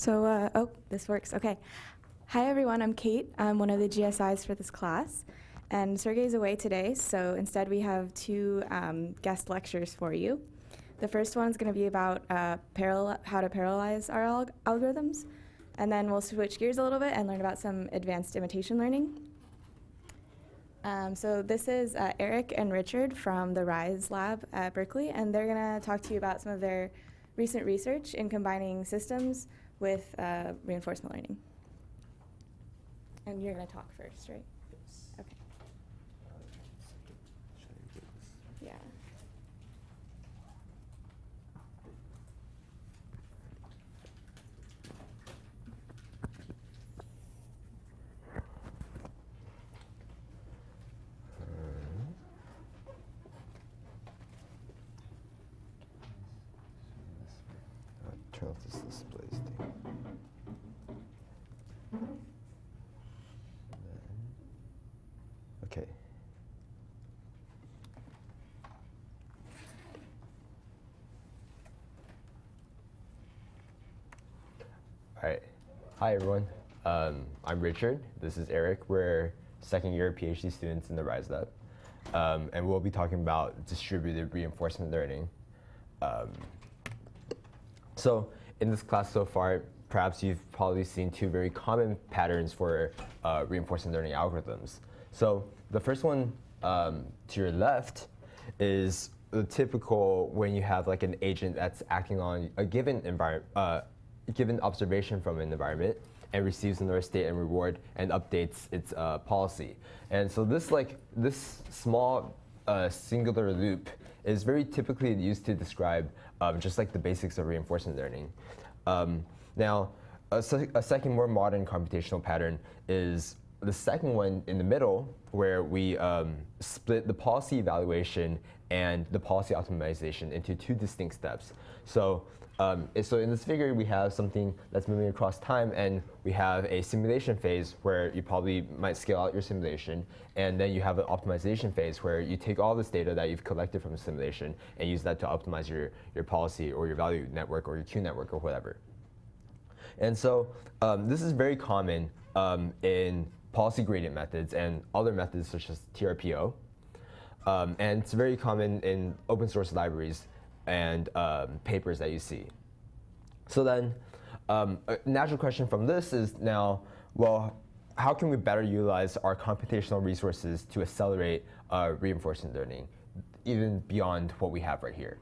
Oh, this works. Okay. Hi, everyone. I'm Kate. I'm one of the GSIs for this class. And Sergey's away today, so instead we have two guest lectures for you. The first one's going to be about how to parallelize our algorithms. And then we'll switch gears a little bit and learn about some advanced imitation learning. So this is Eric and Richard from the RISE lab at Berkeley, and they're going to talk to you about some of their recent research in combining systems with reinforcement learning. And you're going to talk first, right? Yes. Okay. Yeah. Turn off this displays thing. Okay. All right. Hi, everyone. I'm Richard. This is Eric. We're second-year PhD students in the RISE lab. And we'll be talking about distributed reinforcement learning. So in this class so far, perhaps you've probably seen two very common patterns for reinforcement learning algorithms. So the first one to your left is the typical when you have like an agent that's acting on a given given observation from an environment and receives another state and reward and updates its policy. And so this small singular loop is very typically used to describe just like the basics of reinforcement learning. Now, a second more modern computational pattern is the second one in the middle, where we split the policy evaluation and the policy optimization into two distinct steps. So in this figure, we have something that's moving across time, and we have a simulation phase where you probably might scale out your simulation, and then you have an optimization phase where you take all this data that you've collected from the simulation and use that to optimize your policy or your value network or your Q network or whatever. And so this is very common in policy gradient methods and other methods such as TRPO. And it's very common in open source libraries and papers that you see. So then a natural question from this is now, well, how can we better utilize our computational resources to accelerate reinforcement learning, even beyond what we have right here?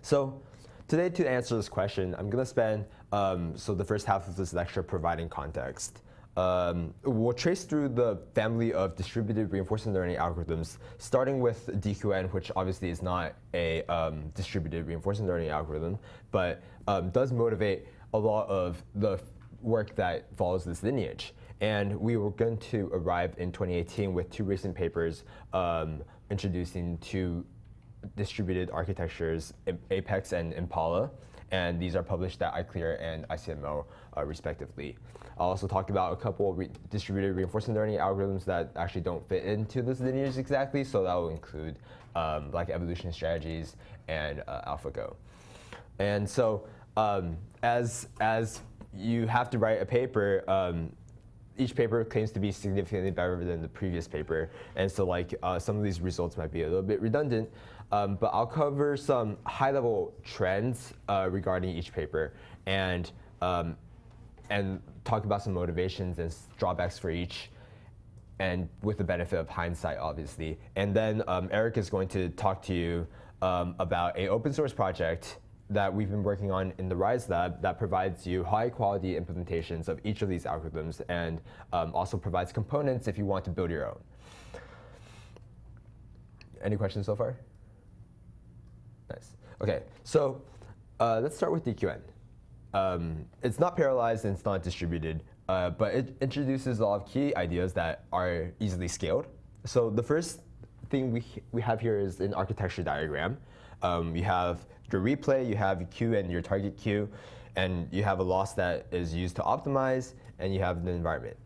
So today, to answer this question, I'm going to spend the first half of this lecture providing context. We'll trace through the family of distributed reinforcement learning algorithms, starting with DQN, which obviously is not a distributed reinforcement learning algorithm, but does motivate a lot of the work that follows this lineage. And we were going to arrive in 2018 with two recent papers introducing two distributed architectures, Apex and Impala, and these are published at iClear and ICML respectively. I'll also talk about a couple distributed reinforcement learning algorithms that actually don't fit into this lineage exactly, so that will include like evolution strategies and AlphaGo. And so as you have to write a paper, each paper claims to be significantly better than the previous paper, and so like some of these results might be a little bit redundant, but I'll cover some high-level trends regarding each paper and talk about some motivations and drawbacks for each, and with the benefit of hindsight, obviously. And then Eric is going to talk to you about an open source project that we've been working on in the RISE lab that provides you high quality implementations of each of these algorithms, and also provides components if you want to build your own. Any questions so far? Nice. Okay, so let's start with DQN. It's not parallelized and it's not distributed, but it introduces a lot of key ideas that are easily scaled. So the first thing we have here is an architecture diagram. You have your replay, you have Q and your target Q, and you have a loss that is used to optimize, and you have the environment.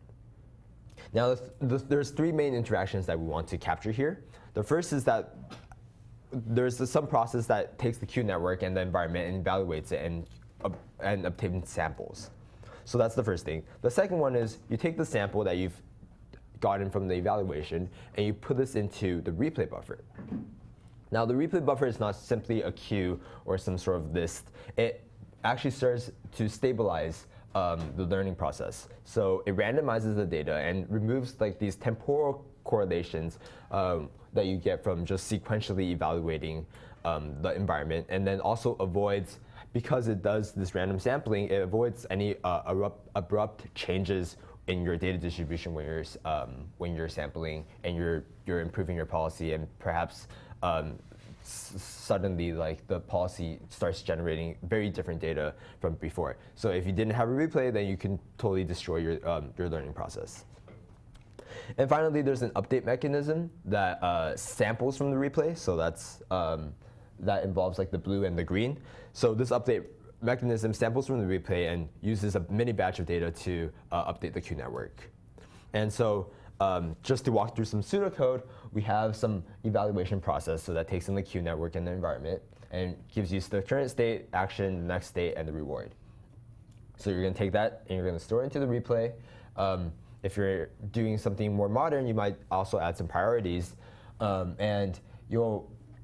Now, there's three main interactions that we want to capture here. The first is that there's some process that takes the Q network and the environment and evaluates it and and obtain samples. So that's the first thing. The second one is you take the sample that you've gotten from the evaluation and you put this into the replay buffer. Now the replay buffer is not simply a queue or some sort of list. It actually serves to stabilize the learning process. So it randomizes the data and removes like these temporal correlations that you get from just sequentially evaluating the environment, and then also avoids, because it does this random sampling, it avoids any abrupt changes in your data distribution when you're sampling and you're improving your policy, and perhaps suddenly like the policy starts generating very different data from before. So if you didn't have a replay, then you can totally destroy your learning process. And finally, there's an update mechanism that samples from the replay. So that involves like the blue and the green. So this update mechanism samples from the replay and uses a mini batch of data to update the queue network. And so just to walk through some pseudocode, we have some evaluation process. So that takes in the queue network and the environment and gives you the current state, action, the next state, and the reward. So you're going to take that and you're going to store it into the replay. If you're doing something more modern, you might also add some priorities. And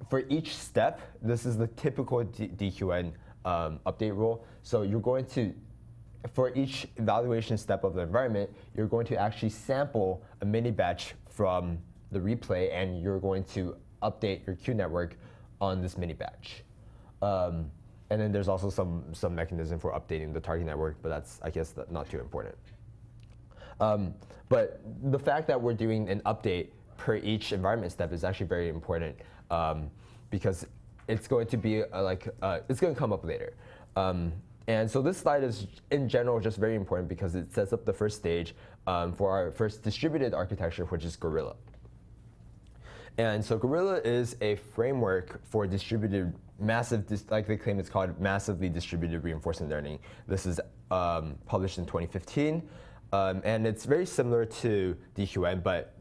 for each step, this is the typical DQN update rule. So you're going to, for each evaluation step of the environment, you're going to actually sample a mini batch from the replay, and you're going to update your queue network on this mini batch. And then there's also some mechanism for updating the target network, but that's, I guess, not too important. But the fact that we're doing an update per each environment step is actually very important because it's going to be it's going to come up later. And so this slide is, in general, just very important because it sets up the first stage for our first distributed architecture, which is Gorilla. And so Gorilla is a framework for distributed like they claim it's called massively distributed reinforcement learning. This is published in 2015. And it's very similar to DQN, but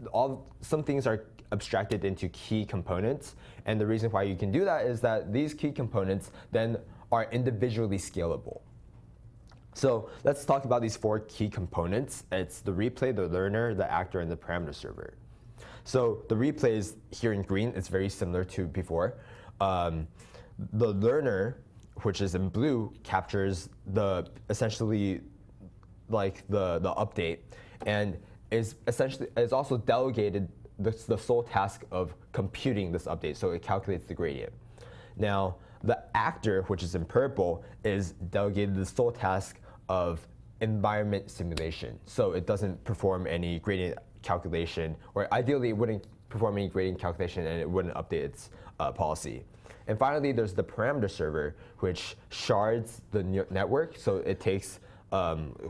some things are abstracted into key components. And the reason why you can do that is that these key components then are individually scalable. So let's talk about these 4 key components. It's the replay, the learner, the actor, and the parameter server. So the replay is here in green. It's very similar to before. The learner, which is in blue, captures essentially like the update, and is also delegated the sole task of computing this update, so it calculates the gradient. Now, the actor, which is in purple, is delegated the sole task of environment simulation, so it doesn't perform any gradient calculation, or ideally it wouldn't perform any gradient calculation and it wouldn't update its policy. And finally, there's the parameter server, which shards the network, so it takes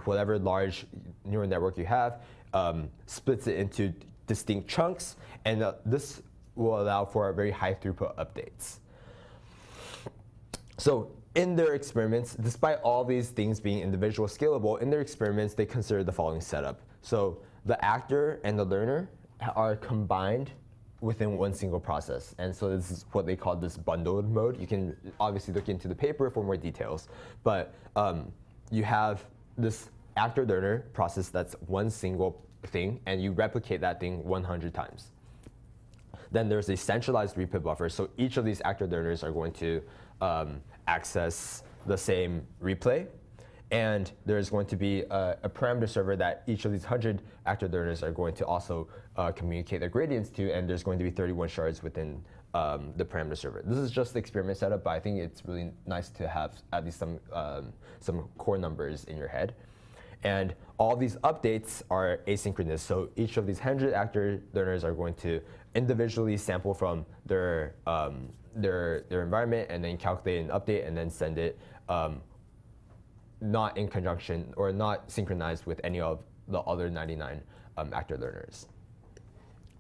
whatever large neural network you have, splits it into distinct chunks, and this will allow for very high throughput updates. So in their experiments, despite all these things being individual scalable, in their experiments they consider the following setup. So the actor and the learner are combined within one single process. And so this is what they call this bundled mode. You can obviously look into the paper for more details, but you have this actor-learner process that's one single thing, and you replicate that thing 100 times. Then there's a centralized replay buffer, so each of these actor-learners are going to access the same replay, and there's going to be a parameter server that each of these 100 actor-learners are going to also communicate their gradients to, and there's going to be 31 shards within the parameter server. This is just the experiment setup, but I think it's really nice to have at least some core numbers in your head. And all these updates are asynchronous, so each of these 100 actor learners are going to individually sample from their environment and then calculate an update and then send it not in conjunction or not synchronized with any of the other 99 actor learners.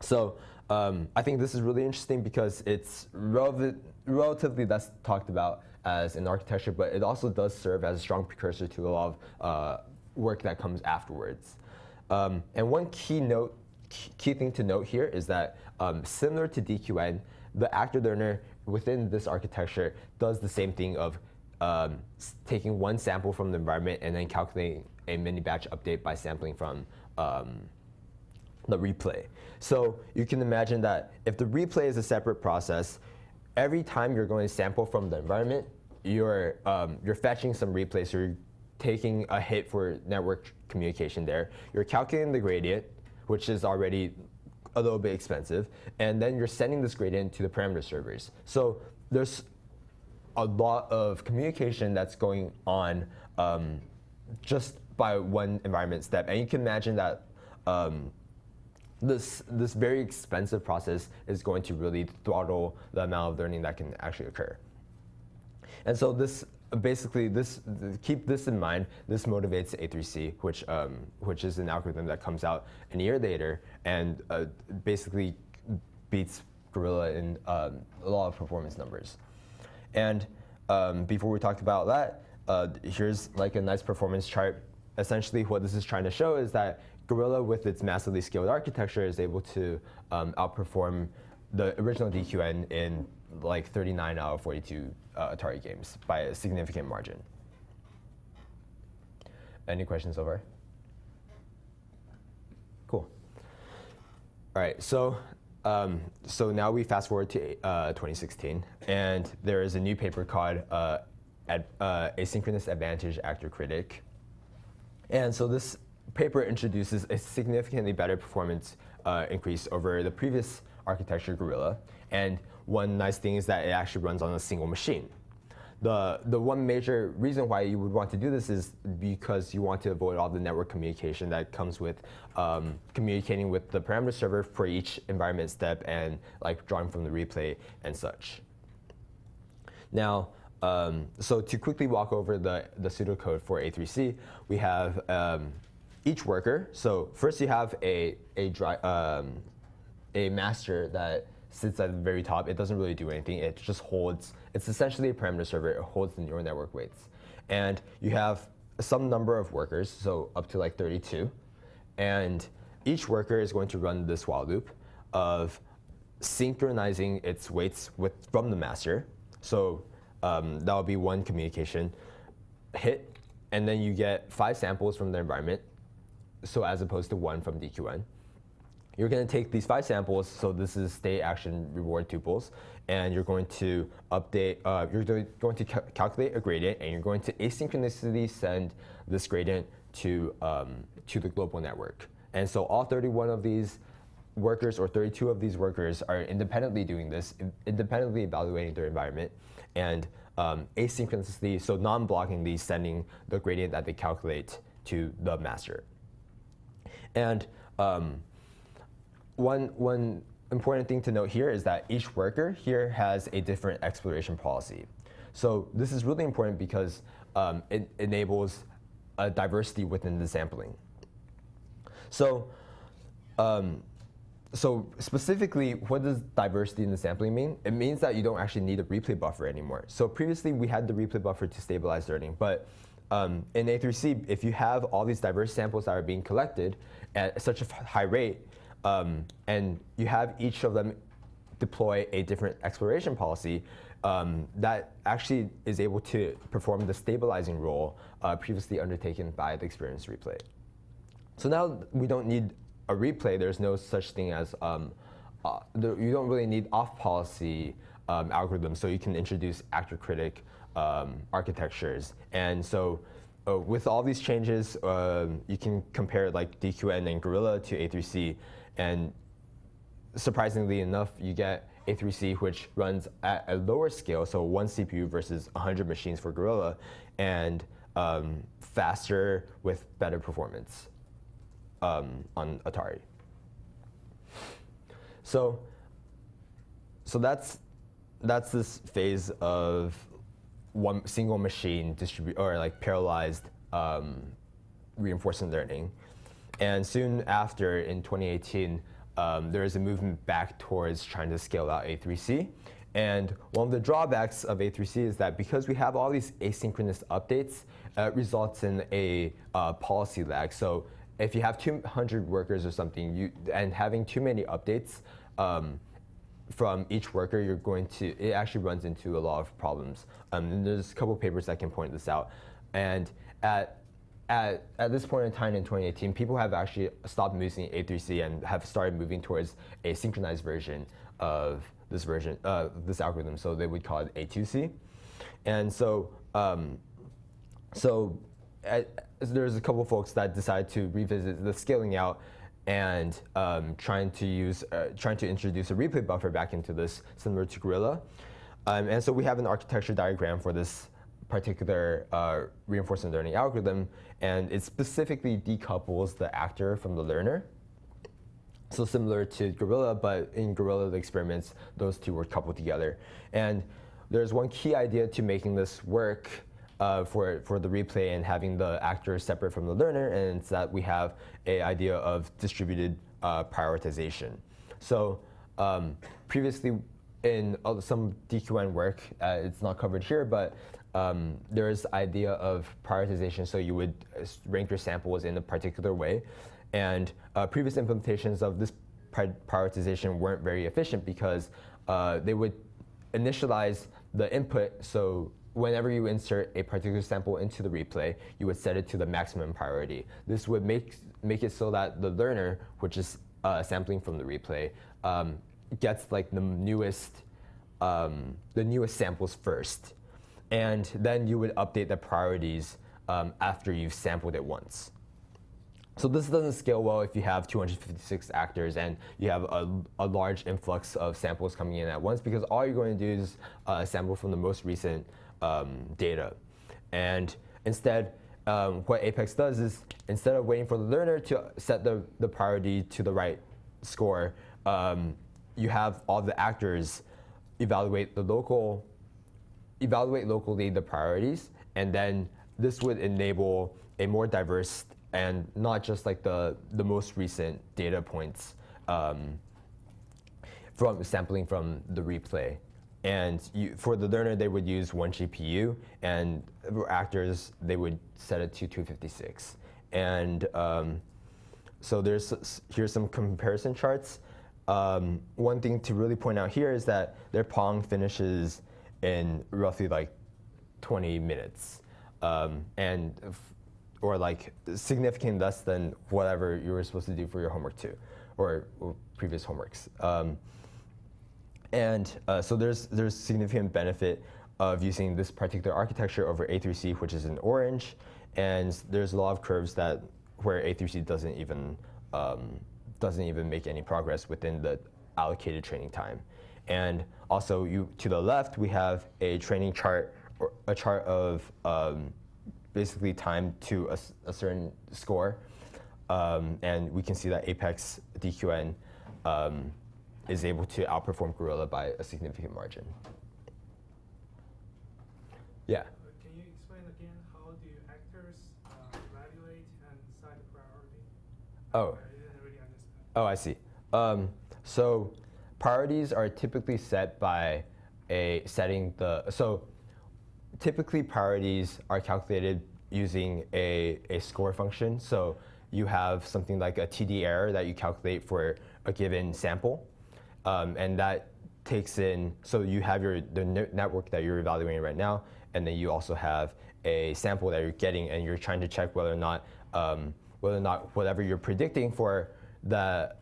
So I think this is really interesting because it's relatively less talked about as an architecture, but it also does serve as a strong precursor to a lot of work that comes afterwards. And one key thing to note here is that similar to DQN, the actor learner within this architecture does the same thing of taking one sample from the environment and then calculating a mini batch update by sampling from the replay. So you can imagine that if the replay is a separate process, every time you're going to sample from the environment, you're fetching some replay, so you're taking a hit for network communication there. You're calculating the gradient, which is already a little bit expensive, and then you're sending this gradient to the parameter servers. So there's a lot of communication that's going on just by one environment step, and you can imagine that this very expensive process is going to really throttle the amount of learning that can actually occur. And so this basically, keep this in mind. This motivates A3C, which is an algorithm that comes out a year later and basically beats Gorilla in a lot of performance numbers. And before we talk about that, here's like a nice performance chart. Essentially, what this is trying to show is that Gorilla, with its massively scaled architecture, is able to outperform the original DQN in like 39 out of 42 Atari games by a significant margin. Any questions so far? Cool. All right, so now we fast forward to 2016, and there is a new paper called Asynchronous Advantage Actor Critic. And so this paper introduces a significantly better performance increase over the previous architecture Gorilla. And one nice thing is that it actually runs on a single machine. The one major reason why you would want to do this is because you want to avoid all the network communication that comes with communicating with the parameter server for each environment step and like drawing from the replay and such. Now, so to quickly walk over the pseudocode for A3C, we have each worker. So first you have a master that sits at the very top. It doesn't really do anything. It just holds, it's essentially a parameter server. It holds the neural network weights. And you have some number of workers, so up to like 32. And each worker is going to run this while loop of synchronizing its weights from the master. So that will be one communication hit. And then you get 5 samples from the environment, so as opposed to 1 from DQN. You're going to take these 5 samples, so this is state, action, reward tuples, and you're going to update, you're going to calculate a gradient, and you're going to asynchronously send this gradient to the global network. And so all 31 of these workers, or 32 of these workers, are independently doing this, independently evaluating their environment, and asynchronously, so non-blockingly, sending the gradient that they calculate to the master. And one important thing to note here is that each worker here has a different exploration policy. So this is really important because it enables a diversity within the sampling. So, so specifically, what does diversity in the sampling mean? It means that you don't actually need a replay buffer anymore. So previously, we had the replay buffer to stabilize learning, but in A3C, if you have all these diverse samples that are being collected at such a high rate, and you have each of them deploy a different exploration policy, that actually is able to perform the stabilizing role previously undertaken by the experience replay. So now we don't need a replay. There's no such thing as, you don't really need off-policy algorithms, so you can introduce actor critic architectures. And so with all these changes, you can compare like DQN and Gorilla to A3C, and surprisingly enough, you get A3C, which runs at a lower scale, so 1 CPU versus 100 machines for Gorilla, and faster with better performance on Atari. So that's this phase of one single machine or like parallelized reinforcement learning. And soon after, in 2018, there is a movement back towards trying to scale out A3C. And one of the drawbacks of A3C is that because we have all these asynchronous updates, it results in a policy lag. So if you have 200 workers or something, and having too many updates from each worker, it actually runs into a lot of problems. And there's a couple papers that can point this out. And at this point in time in 2018, people have actually stopped using A3C and have started moving towards a synchronized version of this algorithm. So they would call it A2C. And so, there's a couple folks that decide to revisit the scaling out and trying to introduce a replay buffer back into this, similar to Gorilla. And so we have an architecture diagram for this particular reinforcement learning algorithm, and it specifically decouples the actor from the learner. So similar to Gorilla, but in Gorilla, the experiments, those two were coupled together. And there's one key idea to making this work for the replay and having the actor separate from the learner, and it's that we have an idea of distributed prioritization. So previously in some DQN work, it's not covered here, but there's idea of prioritization. So you would rank your samples in a particular way. And previous implementations of this prioritization weren't very efficient because they would initialize the input. So whenever you insert a particular sample into the replay, you would set it to the maximum priority. This would make it so that the learner, which is sampling from the replay, gets like the newest samples first. And then you would update the priorities after you've sampled it once. So this doesn't scale well if you have 256 actors and you have a large influx of samples coming in at once, because all you're going to do is sample from the most recent data. And instead, what Apex does is, instead of waiting for the learner to set the priority to the right score, you have all the actors evaluate locally the priorities, and then this would enable a more diverse and not just like the most recent data points from sampling from the replay. And for the learner, they would use 1 GPU, and for actors, they would set it to 256. And so here's some comparison charts. One thing to really point out here is that their Pong finishes in roughly like 20 minutes, or like significantly less than whatever you were supposed to do for your homework too, or previous homeworks. So there's significant benefit of using this particular architecture over A3C, which is in orange, and there's a lot of curves where A3C doesn't even make any progress within the allocated training time. And also, to the left, we have a training chart, or a chart of basically time to a certain score, and we can see that Apex DQN is able to outperform Gorilla by a significant margin. Yeah. Can you explain again how do actors evaluate and decide the priority? Oh. I didn't really understand. Oh, I see. So priorities are typically set by typically priorities are calculated using a score function. So you have something like a TD error that you calculate for a given sample. And that takes in, so you have the network that you're evaluating right now, and then you also have a sample that you're getting, and you're trying to check whether or not whatever you're predicting for the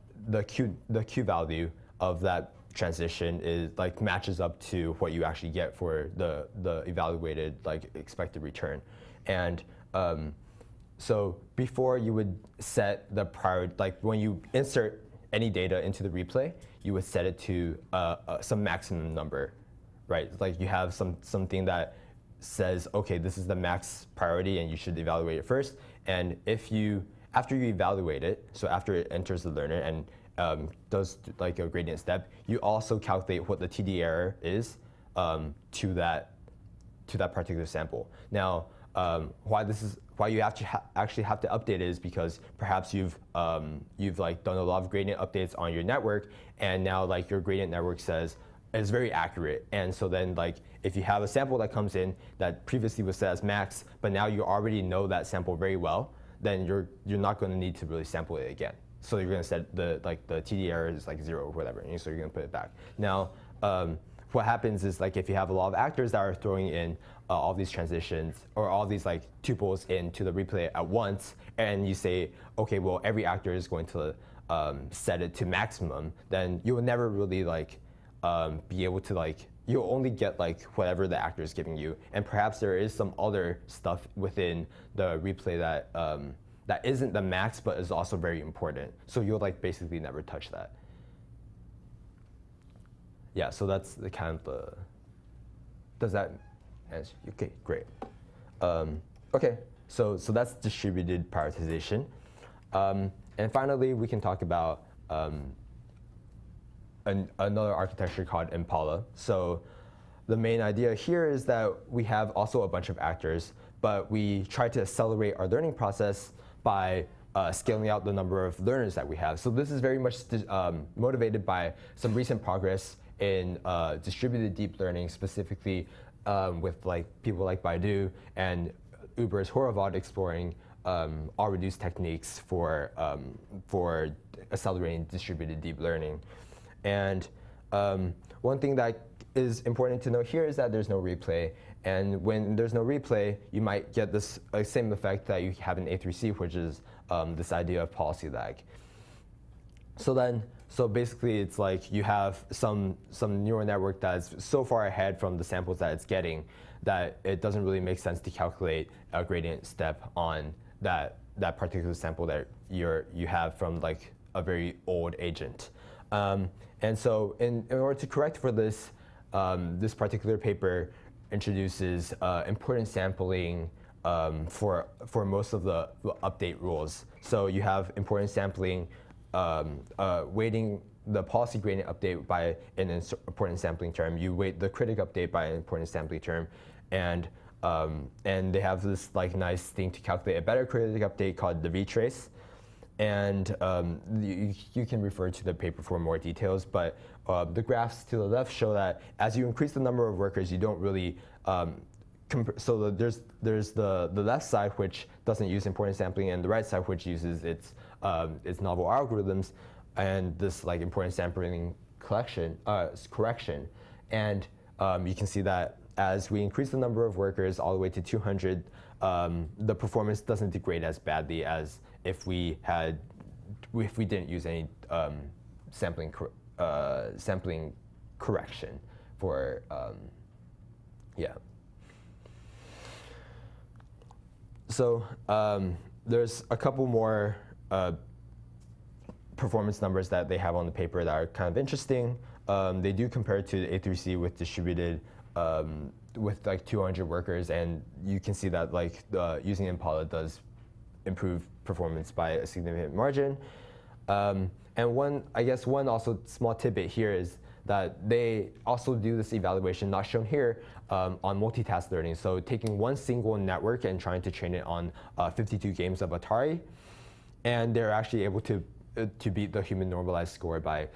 Q value of that transition is like matches up to what you actually get for the evaluated like expected return. And so before you would set the priority, like when you insert any data into the replay, you would set it to some maximum number, right? Like you have something that says, okay, this is the max priority and you should evaluate it first. And after you evaluate it, so after it enters the learner and does like a gradient step, you also calculate what the TD error is to that particular sample. Now, why you actually have to update it is because perhaps you've like done a lot of gradient updates on your network, and now like your gradient network says it's very accurate. And so then like if you have a sample that comes in that previously was set as max, but now you already know that sample very well, then you're not going to need to really sample it again. so you're gonna set the TD error is like 0 or whatever, and so you're gonna put it back. Now, what happens is like if you have a lot of actors that are throwing in all these transitions or all these like tuples into the replay at once, and you say, okay, well every actor is going to set it to maximum, then you will never really like be able to like, you'll only get like whatever the actor is giving you, and perhaps there is some other stuff within the replay that that isn't the max but is also very important. So you'll like basically never touch that. Yeah, so that's the kind of the, does that answer? Okay, great. Okay, so that's distributed prioritization. And finally, we can talk about another architecture called Impala. So the main idea here is that we have also a bunch of actors, but we try to accelerate our learning process by scaling out the number of learners that we have. So this is very much motivated by some recent progress in distributed deep learning, specifically with like people like Baidu and Uber's Horovod exploring R-reduced techniques for accelerating distributed deep learning. And one thing that is important to note here is that there's no replay. And when there's no replay, you might get this same effect that you have in A3C, which is this idea of policy lag. So basically, it's like you have some neural network that's so far ahead from the samples that it's getting that it doesn't really make sense to calculate a gradient step on that particular sample that you have from like a very old agent. And so in order to correct for this, this particular paper introduces importance sampling for most of the update rules. So you have importance sampling, weighting the policy gradient update by an importance sampling term. You weight the critic update by an importance sampling term, and they have this like nice thing to calculate a better critic update called the V-trace. And you can refer to the paper for more details, but the graphs to the left show that as you increase the number of workers, you don't really, so there's the left side which doesn't use importance sampling, and the right side which uses its novel algorithms, and this like importance sampling correction. And you can see that as we increase the number of workers all the way to 200, the performance doesn't degrade as badly as if we didn't use any sampling correction for yeah. So there's a couple more performance numbers that they have on the paper that are kind of interesting. They do compare to the A3C with distributed with like 200 workers, and you can see that like using Impala does improve performance by a significant margin. And one also small tidbit here is that they also do this evaluation, not shown here, on multitask learning. So taking one single network and trying to train it on 52 games of Atari, and they're actually able to beat the human normalized score by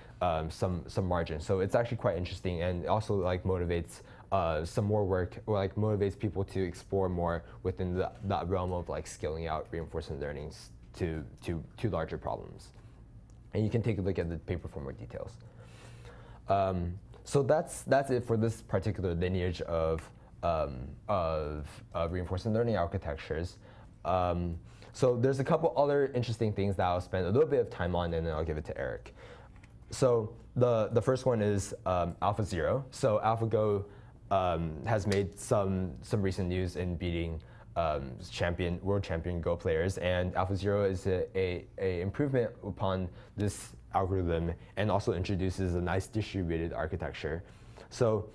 some margin. So it's actually quite interesting, and also like motivates some more work, or like motivates people to explore more within that realm of like scaling out reinforcement learnings to larger problems. And you can take a look at the paper for more details. So that's it for this particular lineage of reinforcement learning architectures. So there's a couple other interesting things that I'll spend a little bit of time on, and then I'll give it to Eric. So the first one is AlphaZero. So AlphaGo has made some recent news in beating world champion Go players, and AlphaZero is a improvement upon this algorithm, and also introduces a nice distributed architecture. So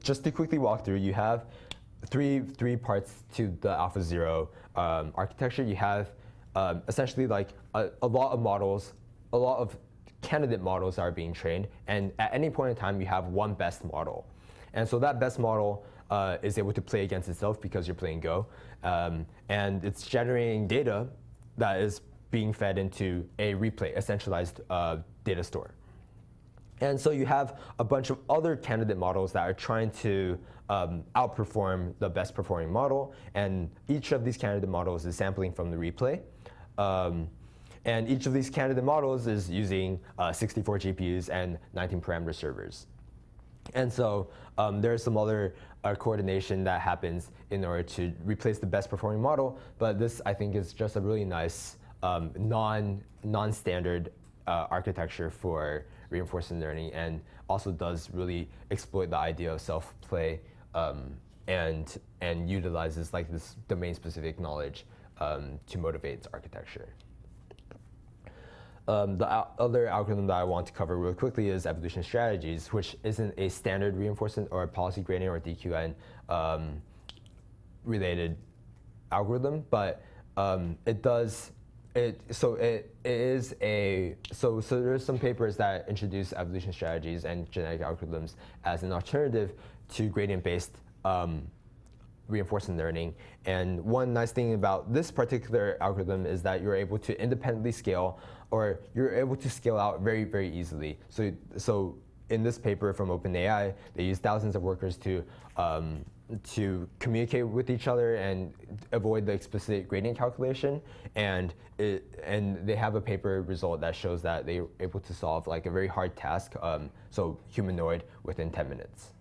just to quickly walk through, you have three parts to the AlphaZero architecture. You have essentially like a lot of models, a lot of candidate models are being trained, and at any point in time you have one best model. And so that best model is able to play against itself because you're playing Go, and it's generating data that is being fed into a replay, a centralized data store. And so you have a bunch of other candidate models that are trying to outperform the best performing model, and each of these candidate models is sampling from the replay. And each of these candidate models is using 64 GPUs and 19 parameter servers. And so there's some other coordination that happens in order to replace the best performing model, but this I think is just a really nice non-standard architecture for reinforcement learning, and also does really exploit the idea of self-play and utilizes like this domain-specific knowledge to motivate its architecture. The other algorithm that I want to cover real quickly is evolution strategies, which isn't a standard reinforcement or policy gradient or DQN related algorithm, but there's some papers that introduce evolution strategies and genetic algorithms as an alternative to gradient-based reinforcement learning. And one nice thing about this particular algorithm is that you're able to independently scale, or you're able to scale out very, very easily. So in this paper from OpenAI, they use thousands of workers to communicate with each other and avoid the explicit gradient calculation. And they have a paper result that shows that they're able to solve like a very hard task, so humanoid, within 10 minutes.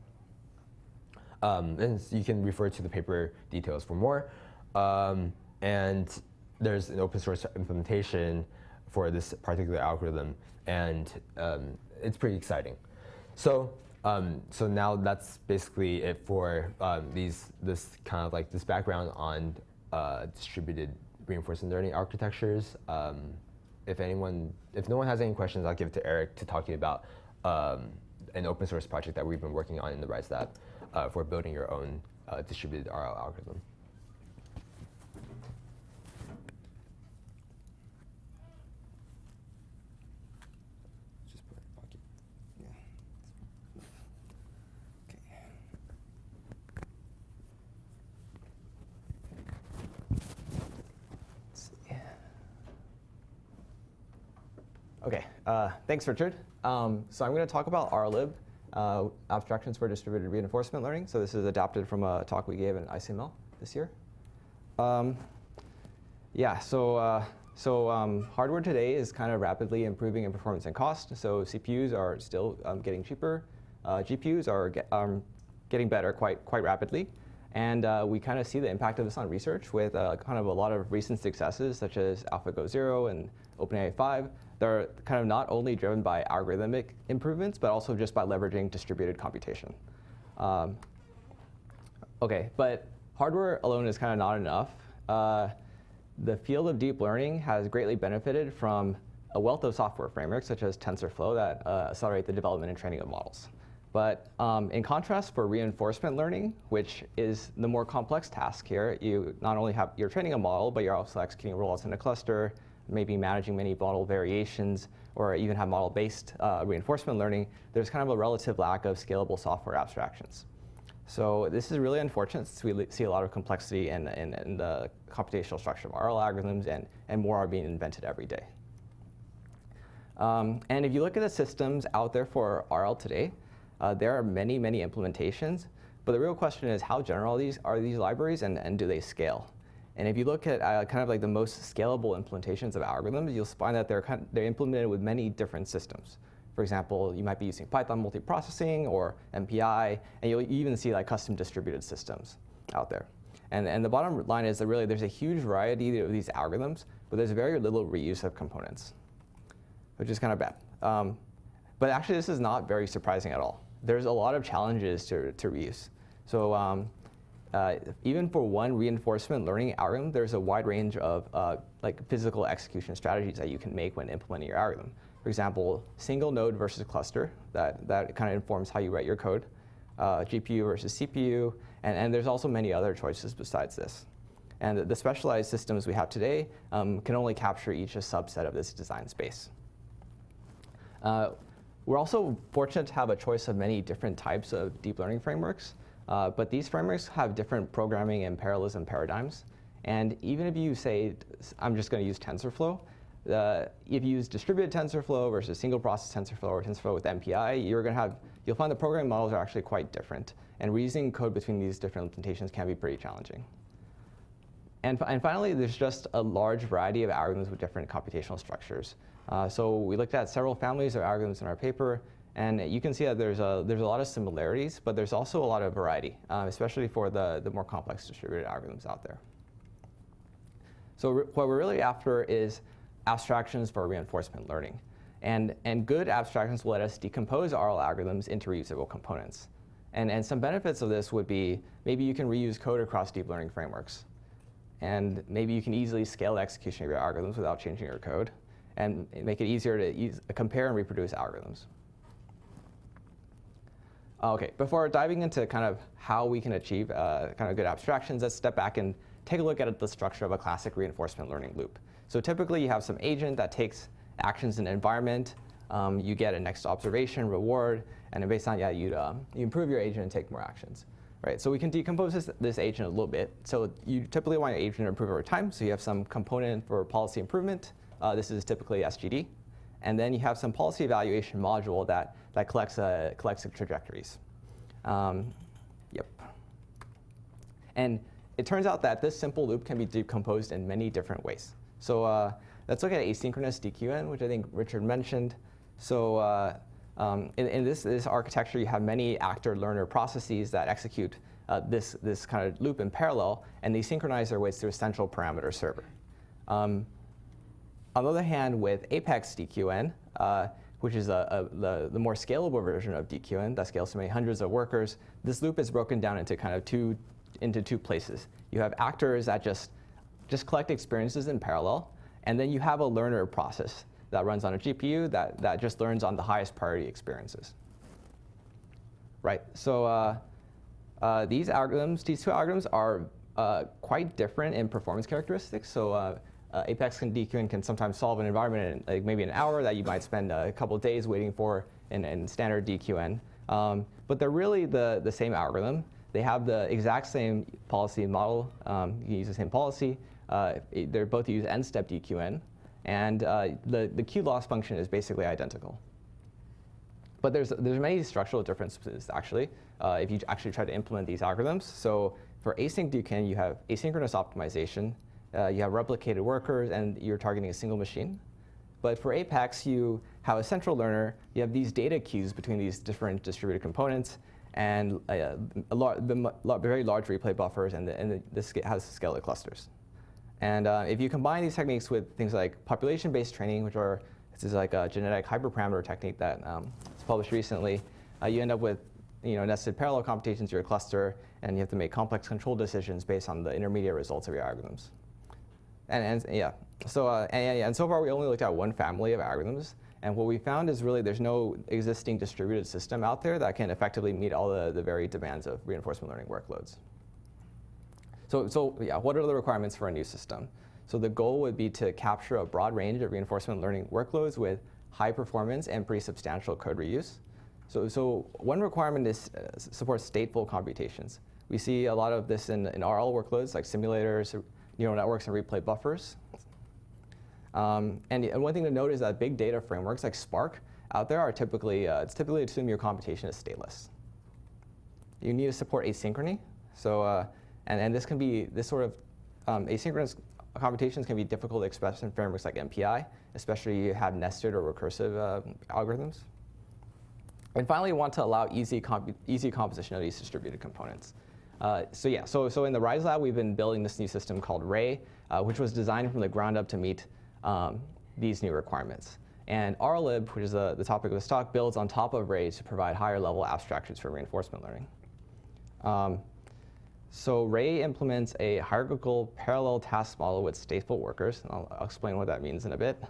And you can refer to the paper details for more. And there's an open source implementation for this particular algorithm, and it's pretty exciting. So now that's basically it for this kind of like this background on distributed reinforcement learning architectures. If no one has any questions, I'll give it to Eric to talk to you about an open source project that we've been working on in the RISE lab for building your own distributed RL algorithm. Okay, thanks, Richard. So I'm going to talk about RLib, abstractions for distributed reinforcement learning. So this is adapted from a talk we gave in ICML this year. Hardware today is kind of rapidly improving in performance and cost. So CPUs are still getting cheaper. GPUs are getting better quite rapidly. And we kind of see the impact of this on research with kind of a lot of recent successes, such as AlphaGo 0 and OpenAI 5. They're kind of not only driven by algorithmic improvements, but also just by leveraging distributed computation. Okay, but hardware alone is kind of not enough. The field of deep learning has greatly benefited from a wealth of software frameworks, such as TensorFlow, that accelerate the development and training of models. But in contrast, for reinforcement learning, which is the more complex task here, you not only you're training a model, but you're also executing rollouts in a cluster, maybe managing many model variations, or even have model-based reinforcement learning. There's kind of a relative lack of scalable software abstractions. So this is really unfortunate, since we see a lot of complexity in the computational structure of RL algorithms, and more are being invented every day. And if you look at the systems out there for RL today, there are many, many implementations. But the real question is, how general are these libraries, and do they scale? And if you look at kind of like the most scalable implementations of algorithms, you'll find that they're implemented with many different systems. For example, you might be using Python multiprocessing or MPI, and you'll even see like custom distributed systems out there. And the bottom line is that really there's a huge variety of these algorithms, but there's very little reuse of components, which is kind of bad. But actually, this is not very surprising at all. There's a lot of challenges to reuse. So even for one reinforcement learning algorithm, there's a wide range of like physical execution strategies that you can make when implementing your algorithm. For example, single node versus cluster, that kind of informs how you write your code. GPU versus CPU, and there's also many other choices besides this. And the specialized systems we have today can only capture each a subset of this design space. We're also fortunate to have a choice of many different types of deep learning frameworks, but these frameworks have different programming and parallelism paradigms. And even if you say, I'm just going to use TensorFlow, if you use distributed TensorFlow versus single process TensorFlow or TensorFlow with MPI, you'll find the programming models are actually quite different. And reusing code between these different implementations can be pretty challenging. And finally, there's just a large variety of algorithms with different computational structures. So we looked at several families of algorithms in our paper, and you can see that there's a lot of similarities, but there's also a lot of variety, especially for the more complex distributed algorithms out there. So what we're really after is abstractions for reinforcement learning. And good abstractions will let us decompose RL algorithms into reusable components. And some benefits of this would be maybe you can reuse code across deep learning frameworks. And maybe you can easily scale the execution of your algorithms without changing your code, and make it easier to compare and reproduce algorithms. Okay, before diving into kind of how we can achieve kind of good abstractions, let's step back and take a look at the structure of a classic reinforcement learning loop. So typically you have some agent that takes actions in the environment, you get a next observation, reward, and then based on that, you improve your agent and take more actions. Right, so we can decompose this agent a little bit. So you typically want your agent to improve over time, so you have some component for policy improvement. This is typically SGD. And then you have some policy evaluation module that collects the trajectories. Yep. And it turns out that this simple loop can be decomposed in many different ways. So let's look at asynchronous DQN, which I think Richard mentioned. So in this architecture, you have many actor-learner processes that execute this kind of loop in parallel, and they synchronize their weights through a central parameter server. On the other hand, with Apex DQN, which is the more scalable version of DQN that scales to many hundreds of workers, this loop is broken down into kind of two places. You have actors that just collect experiences in parallel, and then you have a learner process that runs on a GPU that just learns on the highest priority experiences. Right, so these two algorithms are quite different in performance characteristics. So Apex and DQN can sometimes solve an environment in like maybe an hour that you might spend a couple of days waiting for in standard DQN. But they're really the same algorithm. They have the exact same policy model. You can use the same policy. They both use n-step DQN. And the Q loss function is basically identical. But there's many structural differences, actually, if you actually try to implement these algorithms. So for async DQN, you have asynchronous optimization. You have replicated workers, and you're targeting a single machine. But for Apex, you have a central learner. You have these data queues between these different distributed components, and very large replay buffers, and this has scaled clusters. And if you combine these techniques with things like population-based training, this is like a genetic hyperparameter technique that was published recently, you end up with nested parallel computations to your cluster, and you have to make complex control decisions based on the intermediate results of your algorithms. And so far we only looked at one family of algorithms, and what we found is really there's no existing distributed system out there that can effectively meet all the varied demands of reinforcement learning workloads. So yeah, what are the requirements for a new system? So the goal would be to capture a broad range of reinforcement learning workloads with high performance and pretty substantial code reuse. So one requirement is support stateful computations. We see a lot of this in RL workloads like simulators, neural networks, and replay buffers. And one thing to note is that big data frameworks like Spark out there are typically assume your computation is stateless. You need to support asynchrony. So and this sort of asynchronous computations can be difficult to express in frameworks like MPI, especially if you have nested or recursive algorithms. And finally, you want to allow easy composition of these distributed components. So in the RISE lab, we've been building this new system called Ray, which was designed from the ground up to meet these new requirements. And RLib, which is the topic of this talk, builds on top of Ray to provide higher level abstractions for reinforcement learning. So Ray implements a hierarchical parallel task model with stateful workers. And I'll explain what that means in a bit.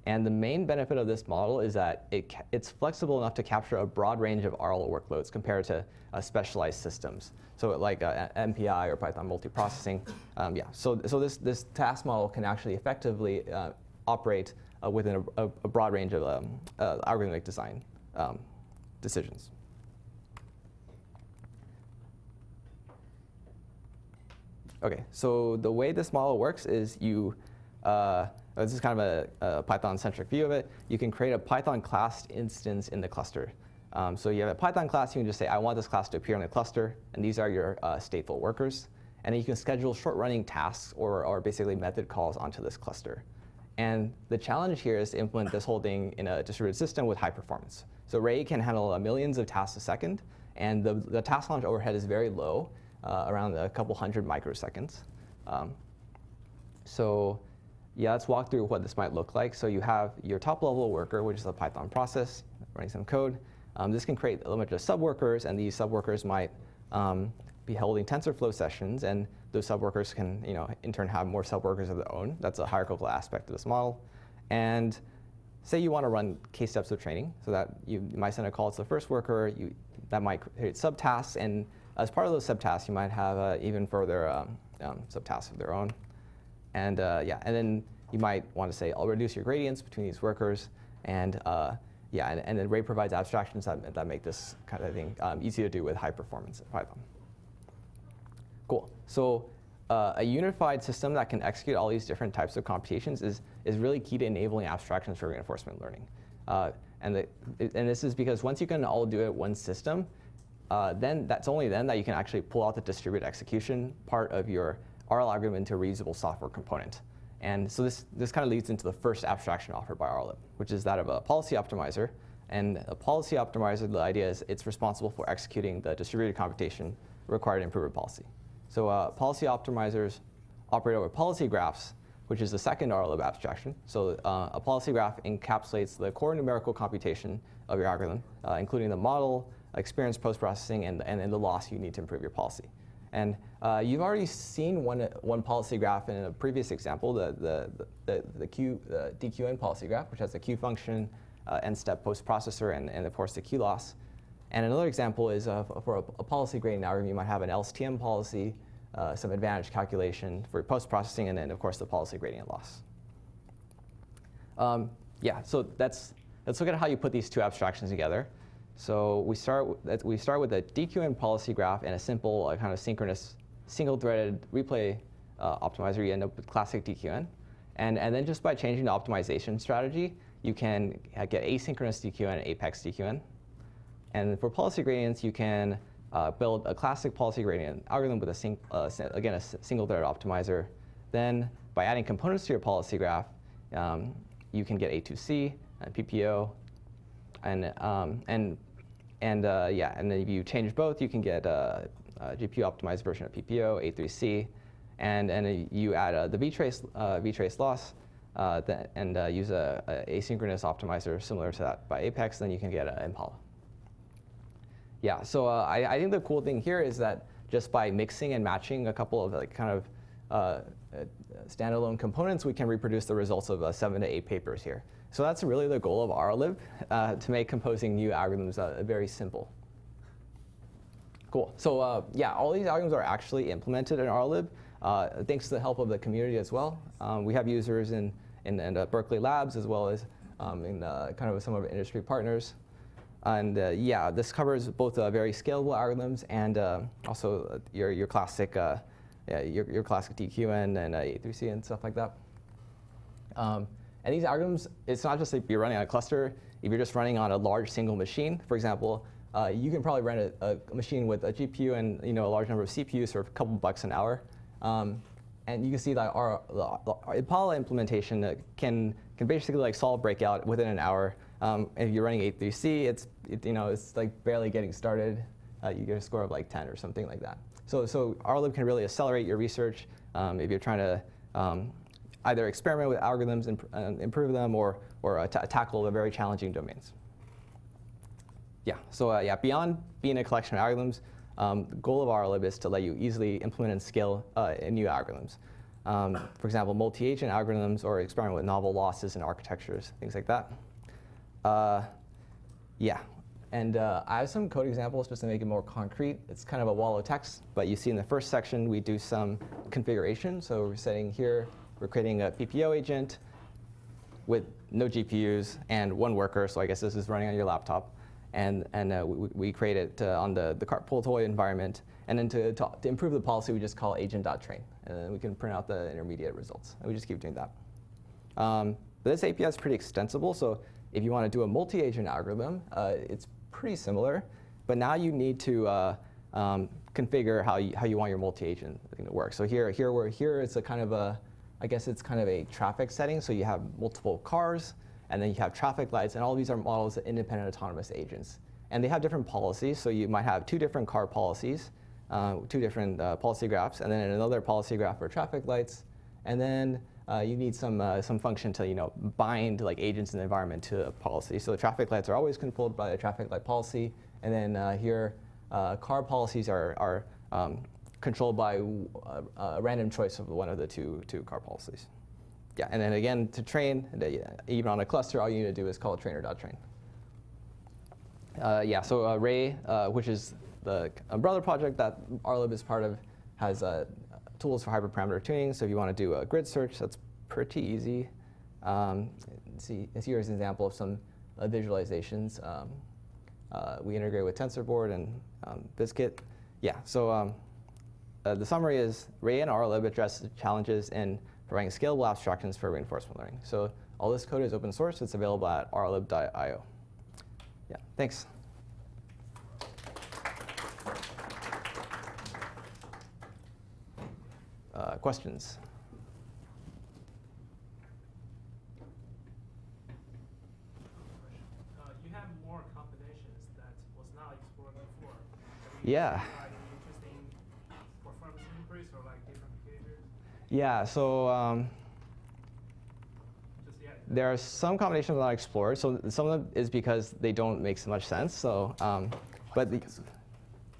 And the main benefit of this model is that it's flexible enough to capture a broad range of RL workloads compared to specialized systems. So like MPI or Python multiprocessing. So this task model can actually effectively operate within a broad range of algorithmic design decisions. Okay, so the way this model works is this is kind of a Python-centric view of it. You can create a Python class instance in the cluster. So you have a Python class, you can just say, I want this class to appear in the cluster, and these are your stateful workers. and then you can schedule short-running tasks or basically method calls onto this cluster. And the challenge here is to implement this whole thing in a distributed system with high performance. So Ray can handle millions of tasks a second, and the task launch overhead is very low, around a couple hundred microseconds. So yeah, let's walk through what this might look like. So you have your top-level worker, which is a Python process, running some code. This can create a bunch of sub-workers, and these sub-workers might be holding TensorFlow sessions, and those sub-workers can, in turn have more sub-workers of their own. That's a hierarchical aspect of this model. And say you want to run case steps of training, so that you might send a call to the first worker, that might create subtasks, and as part of those subtasks, you might have even further subtasks of their own. And and then you might want to say, I'll reduce your gradients between these workers, and and then Ray provides abstractions that make this kind of thing easy to do with high performance in Python. Cool. So a unified system that can execute all these different types of computations is really key to enabling abstractions for reinforcement learning. And this is because once you can all do it in one system, then that's only then that you can actually pull out the distributed execution part of your RL algorithm into a reusable software component. And so this kind of leads into the first abstraction offered by RLib, which is that of a policy optimizer. And a policy optimizer, the idea is it's responsible for executing the distributed computation required to improve a policy. So policy optimizers operate over policy graphs, which is the second RLib abstraction. So a policy graph encapsulates the core numerical computation of your algorithm, including the model, experience post-processing, and the loss you need to improve your policy. And you've already seen one policy graph in a previous example, the DQN policy graph, which has the Q function, n-step post-processor, and of course the Q loss. And another example is for a policy gradient algorithm, you might have an LSTM policy, some advantage calculation for post-processing, and then of course the policy gradient loss. So let's look at how you put these two abstractions together. So we start with a DQN policy graph and a simple kind of synchronous single-threaded replay optimizer. You end up with classic DQN. And then just by changing the optimization strategy, you can get asynchronous DQN and apex DQN. And for policy gradients, you can build a classic policy gradient algorithm with a single-threaded optimizer. Then by adding components to your policy graph, you can get A2C and PPO. And then if you change both, you can get a GPU optimized version of PPO, A3C, and you add the vtrace loss, and use a asynchronous optimizer similar to that by Apex, then you can get Impala. Yeah, so I think the cool thing here is that just by mixing and matching a couple of standalone components, we can reproduce the results of 7 to 8 papers here. So that's really the goal of RLib, to make composing new algorithms very simple. Cool. So all these algorithms are actually implemented in RLib, thanks to the help of the community as well. We have users in Berkeley labs as well as in kind of some of our industry partners. And this covers both very scalable algorithms and also your classic your classic DQN and A3C and stuff like that. And these algorithms, it's not just if you're running on a cluster. If you're just running on a large single machine, for example, you can probably run a machine with a GPU and a large number of CPUs for a couple bucks an hour. And you can see that our Impala implementation can basically solve breakout within an hour. If you're running A3C, it's like barely getting started. You get a score of like 10 or something like that. So RLib can really accelerate your research if you're trying to either experiment with algorithms and improve them, or tackle the very challenging domains. Beyond being a collection of algorithms, the goal of RLib is to let you easily implement and scale new algorithms. For example, multi-agent algorithms, or experiment with novel losses and architectures, things like that. And I have some code examples just to make it more concrete. It's kind of a wall of text, but you see in the first section we do some configuration. So we're setting here, we're creating a PPO agent with no GPUs and one worker. So I guess this is running on your laptop. And we create it on the carpool toy environment. And then to improve the policy, we just call agent.train. And then we can print out the intermediate results. And we just keep doing that. But this API is pretty extensible. So if you want to do a multi-agent algorithm, it's pretty similar. But now you need to configure how you want your multi-agent thing to work. So here it's a kind of a, I guess it's kind of a traffic setting. So you have multiple cars, and then you have traffic lights, and all these are models of independent autonomous agents. And they have different policies. So you might have 2 different car policies, 2 different policy graphs, and then another policy graph for traffic lights. And then you need some function to bind like agents in the environment to a policy. So the traffic lights are always controlled by the traffic light policy, and then here car policies are controlled by a random choice of one of the two car policies. Yeah, and then again to train, even on a cluster, all you need to do is call trainer.train. Yeah, so Ray, which is the umbrella project that RLib is part of, has tools for hyperparameter tuning. So if you want to do a grid search, that's pretty easy. Here's an example of some visualizations. We integrate with TensorBoard and Biscuit. Yeah, so the summary is Ray and RLib address challenges in providing scalable abstractions for reinforcement learning. So all this code is open source. It's available at rlib.io. Yeah, thanks. Questions? You have more combinations that was not explored before. Yeah. Like interesting performance increase or like different behaviors? Yeah, so there are some combinations not explored. So some of them is because they don't make so much sense. So, but the,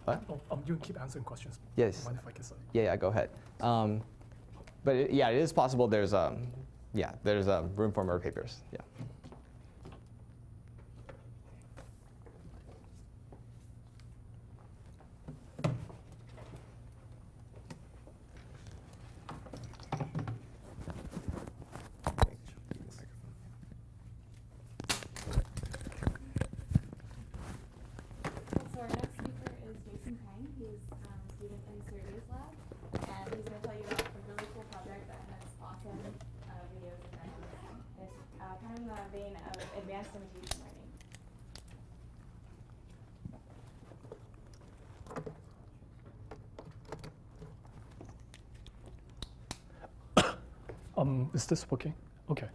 what? You keep answering questions. Yes. Mind if I can say? Yeah, go ahead. But it is possible there's room for more papers. Yeah. So our next speaker is Jason Pang. He's a student in Sergey's lab, and he's going to tell you about a really cool project that has awesome videos and demos. It's kind of in the vein of advanced imitation learning. Is this working? Okay.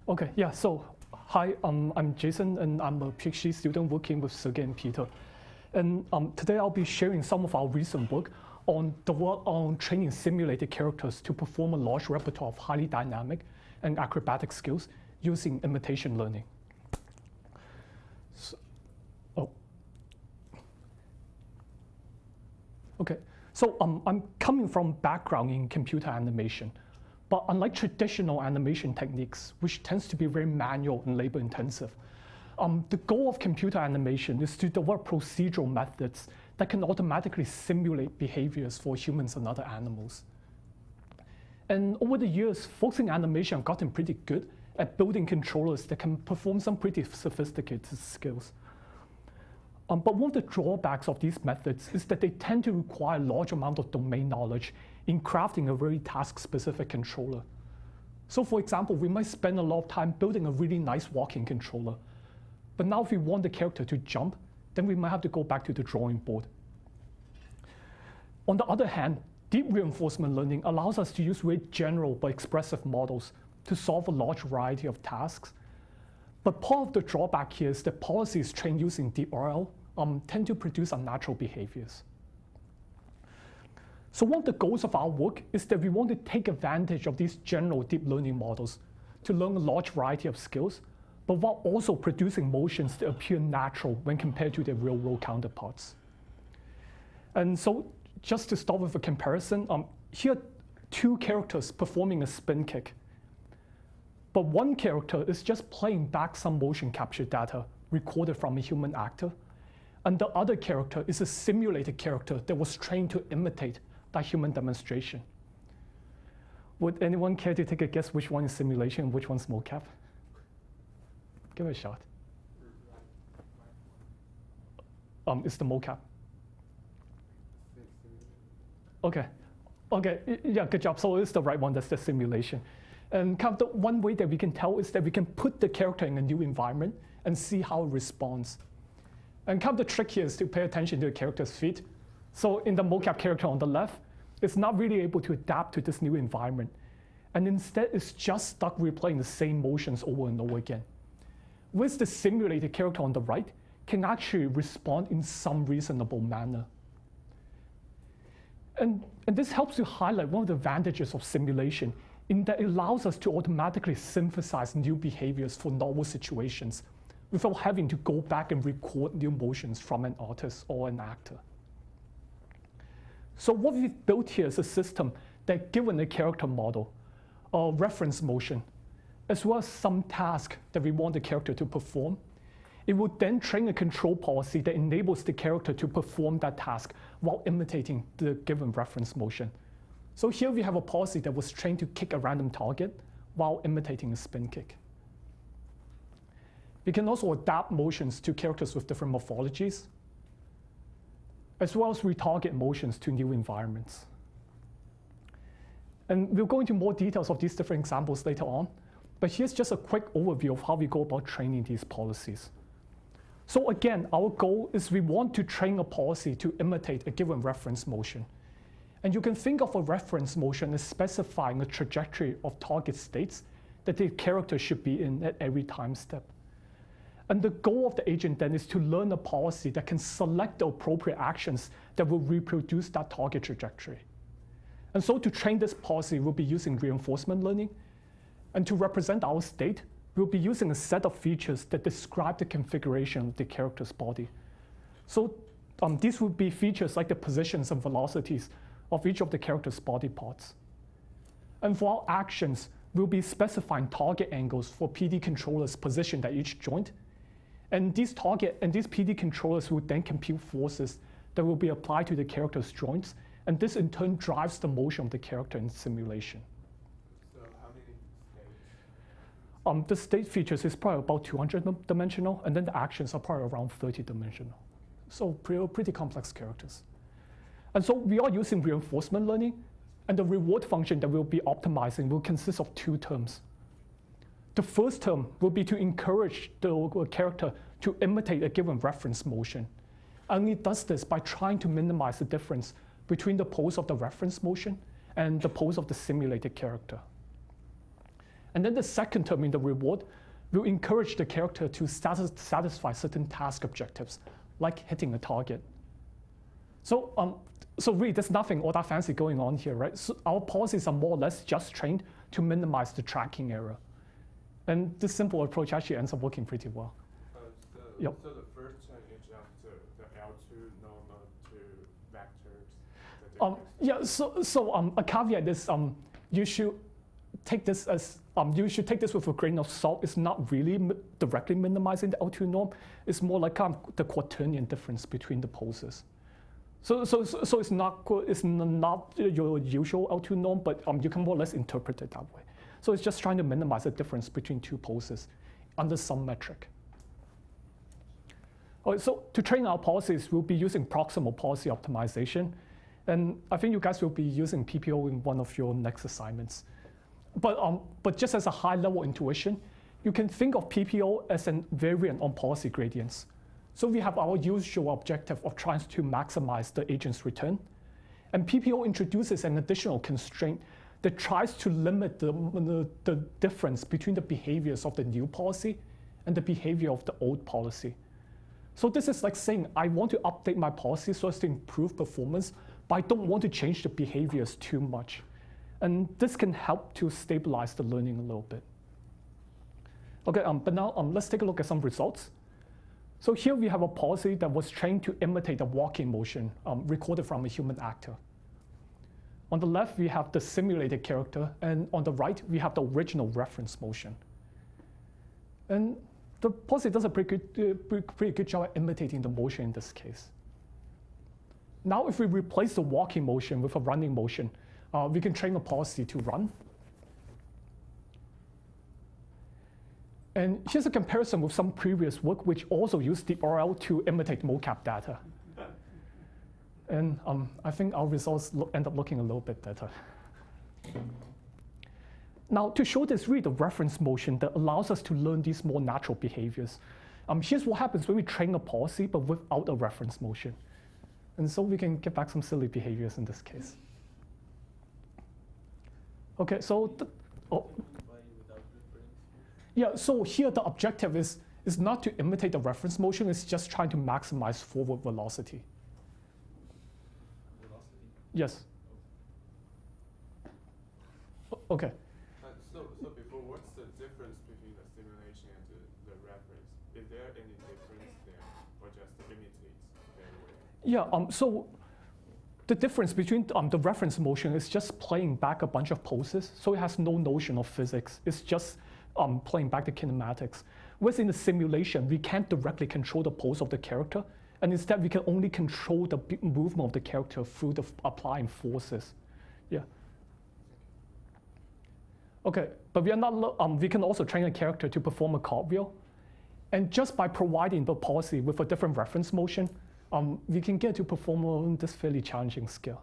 Okay, yeah, so hi, I'm Jason, and I'm a PhD student working with Sergey and Peter. And today I'll be sharing some of our recent work on the work on training simulated characters to perform a large repertoire of highly dynamic and acrobatic skills using imitation learning. Okay, so I'm coming from background in computer animation, but unlike traditional animation techniques, which tends to be very manual and labor intensive, the goal of computer animation is to develop procedural methods that can automatically simulate behaviors for humans and other animals. And over the years, folks in animation have gotten pretty good at building controllers that can perform some pretty sophisticated skills. But one of the drawbacks of these methods is that they tend to require a large amount of domain knowledge in crafting a very task-specific controller. So for example, we might spend a lot of time building a really nice walking controller. But now if we want the character to jump, then we might have to go back to the drawing board. On the other hand, deep reinforcement learning allows us to use very general but expressive models to solve a large variety of tasks. But part of the drawback here is that policies trained using deep RL tend to produce unnatural behaviors. So one of the goals of our work is that we want to take advantage of these general deep learning models to learn a large variety of skills, but while also producing motions that appear natural when compared to their real-world counterparts. And so just to start with a comparison, here are 2 characters performing a spin kick. But one character is just playing back some motion capture data recorded from a human actor. And the other character is a simulated character that was trained to imitate that human demonstration. Would anyone care to take a guess which one is simulation and which one's mocap? Give it a shot. It's the mocap. Okay, yeah, good job. So it's the right one, that's the simulation. And kind of the one way that we can tell is that we can put the character in a new environment and see how it responds. And kind of the trick here is to pay attention to the character's feet. So in the mocap character on the left, it's not really able to adapt to this new environment. And instead, it's just stuck replaying the same motions over and over again. With the simulated character on the right, can actually respond in some reasonable manner. And this helps to highlight one of the advantages of simulation in that it allows us to automatically synthesize new behaviors for novel situations without having to go back and record new motions from an artist or an actor. So what we've built here is a system that, given a character model, a reference motion, as well as some task that we want the character to perform, it would then train a control policy that enables the character to perform that task while imitating the given reference motion. So here we have a policy that was trained to kick a random target while imitating a spin kick. We can also adapt motions to characters with different morphologies, as well as retarget motions to new environments. And we'll go into more details of these different examples later on, but here's just a quick overview of how we go about training these policies. So again, our goal is we want to train a policy to imitate a given reference motion. And you can think of a reference motion as specifying a trajectory of target states that the character should be in at every time step. And the goal of the agent then is to learn a policy that can select the appropriate actions that will reproduce that target trajectory. And so to train this policy, we'll be using reinforcement learning. And to represent our state, we'll be using a set of features that describe the configuration of the character's body. So these would be features like the positions and velocities of each of the character's body parts. And for our actions, we'll be specifying target angles for PD controllers positioned at each joint. And these PD controllers will then compute forces that will be applied to the character's joints. And this in turn drives the motion of the character in simulation. So how many states? The state features is probably about 200 dimensional, and then the actions are probably around 30 dimensional. So pretty complex characters. And so we are using reinforcement learning, and the reward function that we'll be optimizing will consist of two terms. The first term will be to encourage the character to imitate a given reference motion. And it does this by trying to minimize the difference between the pose of the reference motion and the pose of the simulated character. And then the second term in the reward will encourage the character to satisfy certain task objectives, like hitting a target. So really, there's nothing all that fancy going on here, right? So our policies are more or less just trained to minimize the tracking error. And this simple approach actually ends up working pretty well. Yep. So the first one is just the L2 normal to vectors. Yeah. So a caveat is you should take this with a grain of salt. It's not really directly minimizing the L2 norm. It's more like the quaternion difference between the poses. So it's not your usual L2 norm, but you can more or less interpret it that way. So it's just trying to minimize the difference between two poses under some metric. All right, so to train our policies, we'll be using proximal policy optimization. And I think you guys will be using PPO in one of your next assignments. But just as a high-level intuition, you can think of PPO as a variant on policy gradients. So we have our usual objective of trying to maximize the agent's return. And PPO introduces an additional constraint that tries to limit the difference between the behaviors of the new policy and the behavior of the old policy. So this is like saying, I want to update my policy so as to improve performance, but I don't want to change the behaviors too much. And this can help to stabilize the learning a little bit. Okay, but now let's take a look at some results. So here we have a policy that was trained to imitate a walking motion recorded from a human actor. On the left, we have the simulated character, and on the right, we have the original reference motion. And the policy does a pretty good job at imitating the motion in this case. Now, if we replace the walking motion with a running motion, we can train a policy to run. And here's a comparison with some previous work, which also used the RL to imitate mocap data. And I think our results end up looking a little bit better. Now, to show this really the reference motion that allows us to learn these more natural behaviors, Here's what happens when we train a policy but without a reference motion. And so we can get back some silly behaviors in this case. Okay, so, yeah, so here the objective is not to imitate the reference motion, it's just trying to maximize forward velocity. Velocity? Yes. Okay. So before, what's the difference between the simulation and the reference? Is there any difference there, or just imitates very well? Yeah, so the difference between the reference motion is just playing back a bunch of poses, so it has no notion of physics. It's just playing back the kinematics. Whereas in the simulation, we can't directly control the pose of the character, and instead we can only control the movement of the character through the applying forces. Yeah. Okay, but we are not. We can also train a character to perform a cartwheel, and just by providing the policy with a different reference motion, we can get to perform this fairly challenging skill.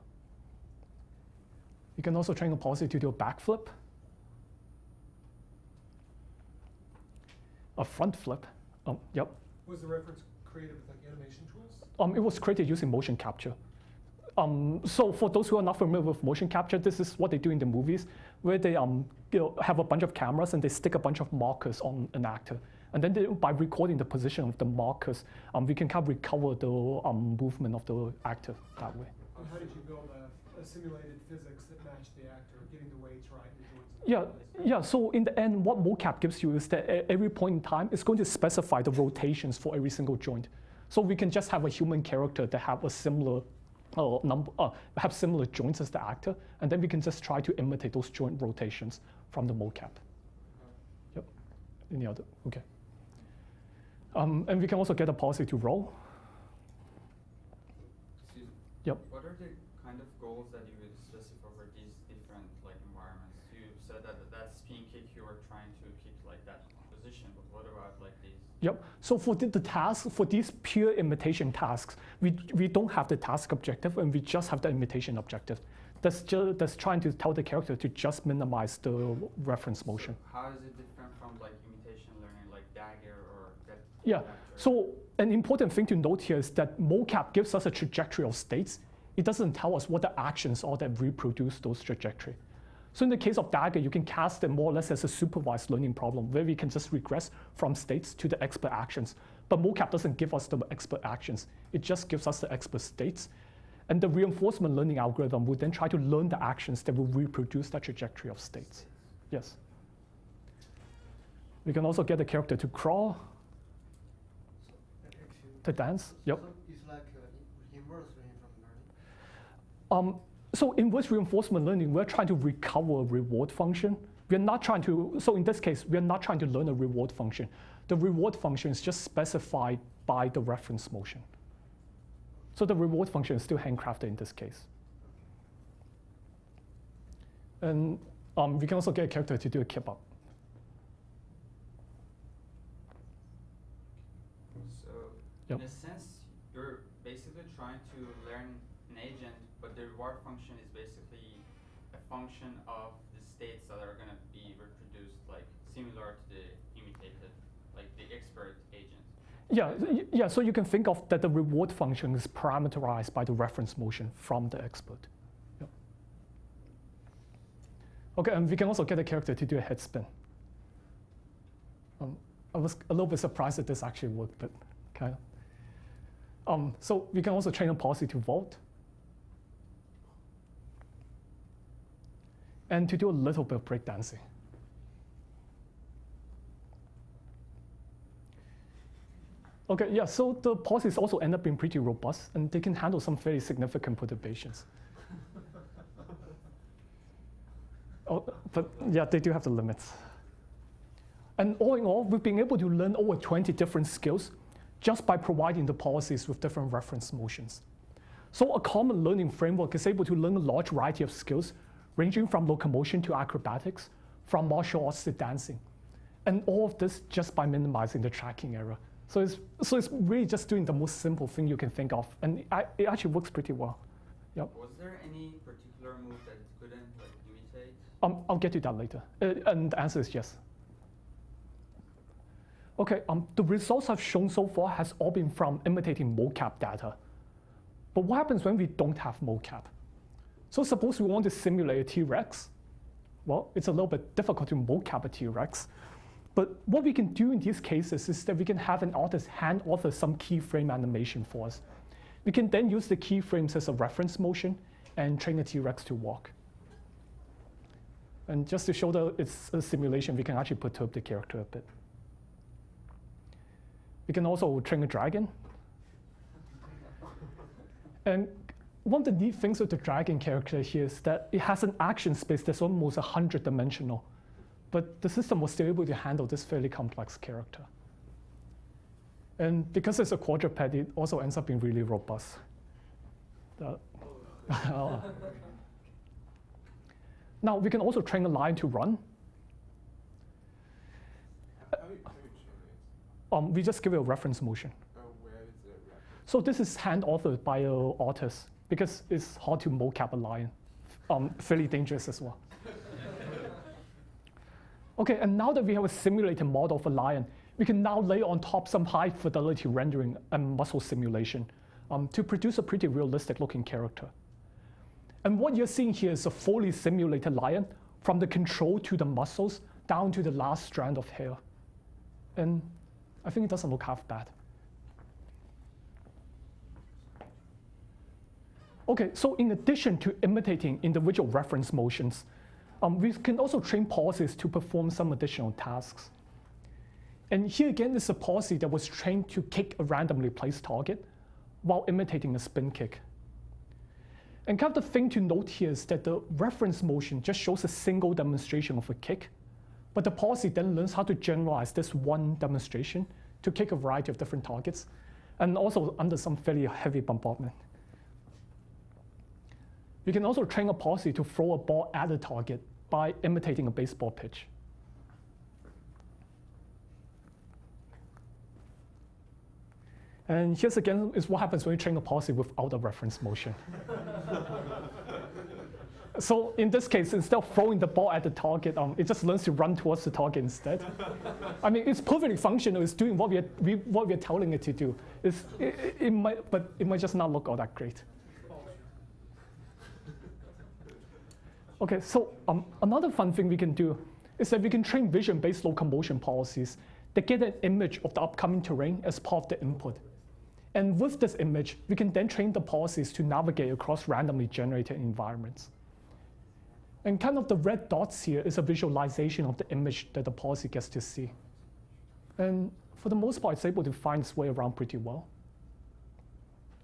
You can also train a policy to do a backflip, a front flip. Yep. Was the reference created with like animation tools? It was created using motion capture. So for those who are not familiar with motion capture, this is what they do in the movies, where they have a bunch of cameras and they stick a bunch of markers on an actor. And then by recording the position of the markers, we can kind of recover the movement of the actor that way. And how did you build a simulated physics that matched the actor, getting the weights right, the joints in the right place? Yeah, so in the end, what mocap gives you is that at every point in time, it's going to specify the rotations for every single joint. So we can just have a human character that have a similar have similar joints as the actor, and then we can just try to imitate those joint rotations from the mocap. Yep. Any other? Okay. And we can also get a policy to roll. Excuse me. Yep. What are the kind of goals that you would specify for these different environments? You said that that spin kick you were trying to keep that position, but what about these? Yep. So for the task, for these pure imitation tasks, we don't have the task objective, and we just have the imitation objective. That's trying to tell the character to just minimize the reference motion. So how is it different from imitation learning, like Dagger or that? Yeah. So an important thing to note here is that mocap gives us a trajectory of states. It doesn't tell us what the actions are that reproduce those trajectory. So in the case of Dagger, you can cast it more or less as a supervised learning problem, where we can just regress from states to the expert actions. But mocap doesn't give us the expert actions. It just gives us the expert states. And the reinforcement learning algorithm will then try to learn the actions that will reproduce that trajectory of states. Yes. We can also get the character to crawl, to dance. Yep. So it's like inverse reinforcement learning? So inverse reinforcement learning, we're trying to recover a reward function. We're not trying to, so in this case, we're not trying to learn a reward function. The reward function is just specified by the reference motion. So the reward function is still handcrafted in this case. And we can also get a character to do a keep up. So Yep. in a sense, you're basically trying to learn an agent, but the reward function is basically a function of the states that are going to be reproduced, similar to the imitated, the expert agent. Yeah, so you can think of that the reward function is parameterized by the reference motion from the expert. Yep. Okay, and we can also get a character to do a head spin. I was a little bit surprised that this actually worked, but kind of. So we can also train a policy to vault. And to do a little bit of breakdancing. Okay, yeah, so the policies also end up being pretty robust, and they can handle some very significant perturbations. But yeah, they do have the limits. And all in all, we've been able to learn over 20 different skills just by providing the policies with different reference motions. So a common learning framework is able to learn a large variety of skills, ranging from locomotion to acrobatics, from martial arts to dancing. And all of this just by minimizing the tracking error. So it's really just doing the most simple thing you can think of, and it actually works pretty well. Yep. Was there any particular move that it couldn't imitate? I'll get to that later. And the answer is yes. Okay, the results I've shown so far has all been from imitating mocap data. But what happens when we don't have mocap? So suppose we want to simulate a T-Rex. Well, it's a little bit difficult to mocap a T-Rex. But what we can do in these cases is that we can have an artist hand author some keyframe animation for us. We can then use the keyframes as a reference motion and train a T-Rex to walk. And just to show that it's a simulation, we can actually perturb the character a bit. We can also train a dragon. And one of the neat things with the dragon character here is that it has an action space that's almost 100-dimensional. But the system was still able to handle this fairly complex character. And because it's a quadruped, it also ends up being really robust. Now, we can also train a lion to run. How you train it? We just give it a reference motion. Where is the reference? So this is hand-authored by an artist because it's hard to mocap a lion. Fairly dangerous as well. Okay, and now that we have a simulated model of a lion, we can now lay on top some high-fidelity rendering and muscle simulation to produce a pretty realistic-looking character. And what you're seeing here is a fully simulated lion from the control to the muscles down to the last strand of hair. And I think it doesn't look half bad. Okay, so in addition to imitating individual reference motions, we can also train policies to perform some additional tasks. And here again is a policy that was trained to kick a randomly placed target while imitating a spin kick. And kind of the thing to note here is that the reference motion just shows a single demonstration of a kick, but the policy then learns how to generalize this one demonstration to kick a variety of different targets, and also under some fairly heavy bombardment. We can also train a policy to throw a ball at a target by imitating a baseball pitch. And here's again is what happens when you train a policy without a reference motion. So in this case, instead of throwing the ball at the target, it just learns to run towards the target instead. I mean, it's perfectly functional. It's doing what we're telling it to do. But it might just not look all that great. Okay, so another fun thing we can do is that we can train vision-based locomotion policies that get an image of the upcoming terrain as part of the input. And with this image, we can then train the policies to navigate across randomly generated environments. And kind of the red dots here is a visualization of the image that the policy gets to see. And for the most part, it's able to find its way around pretty well.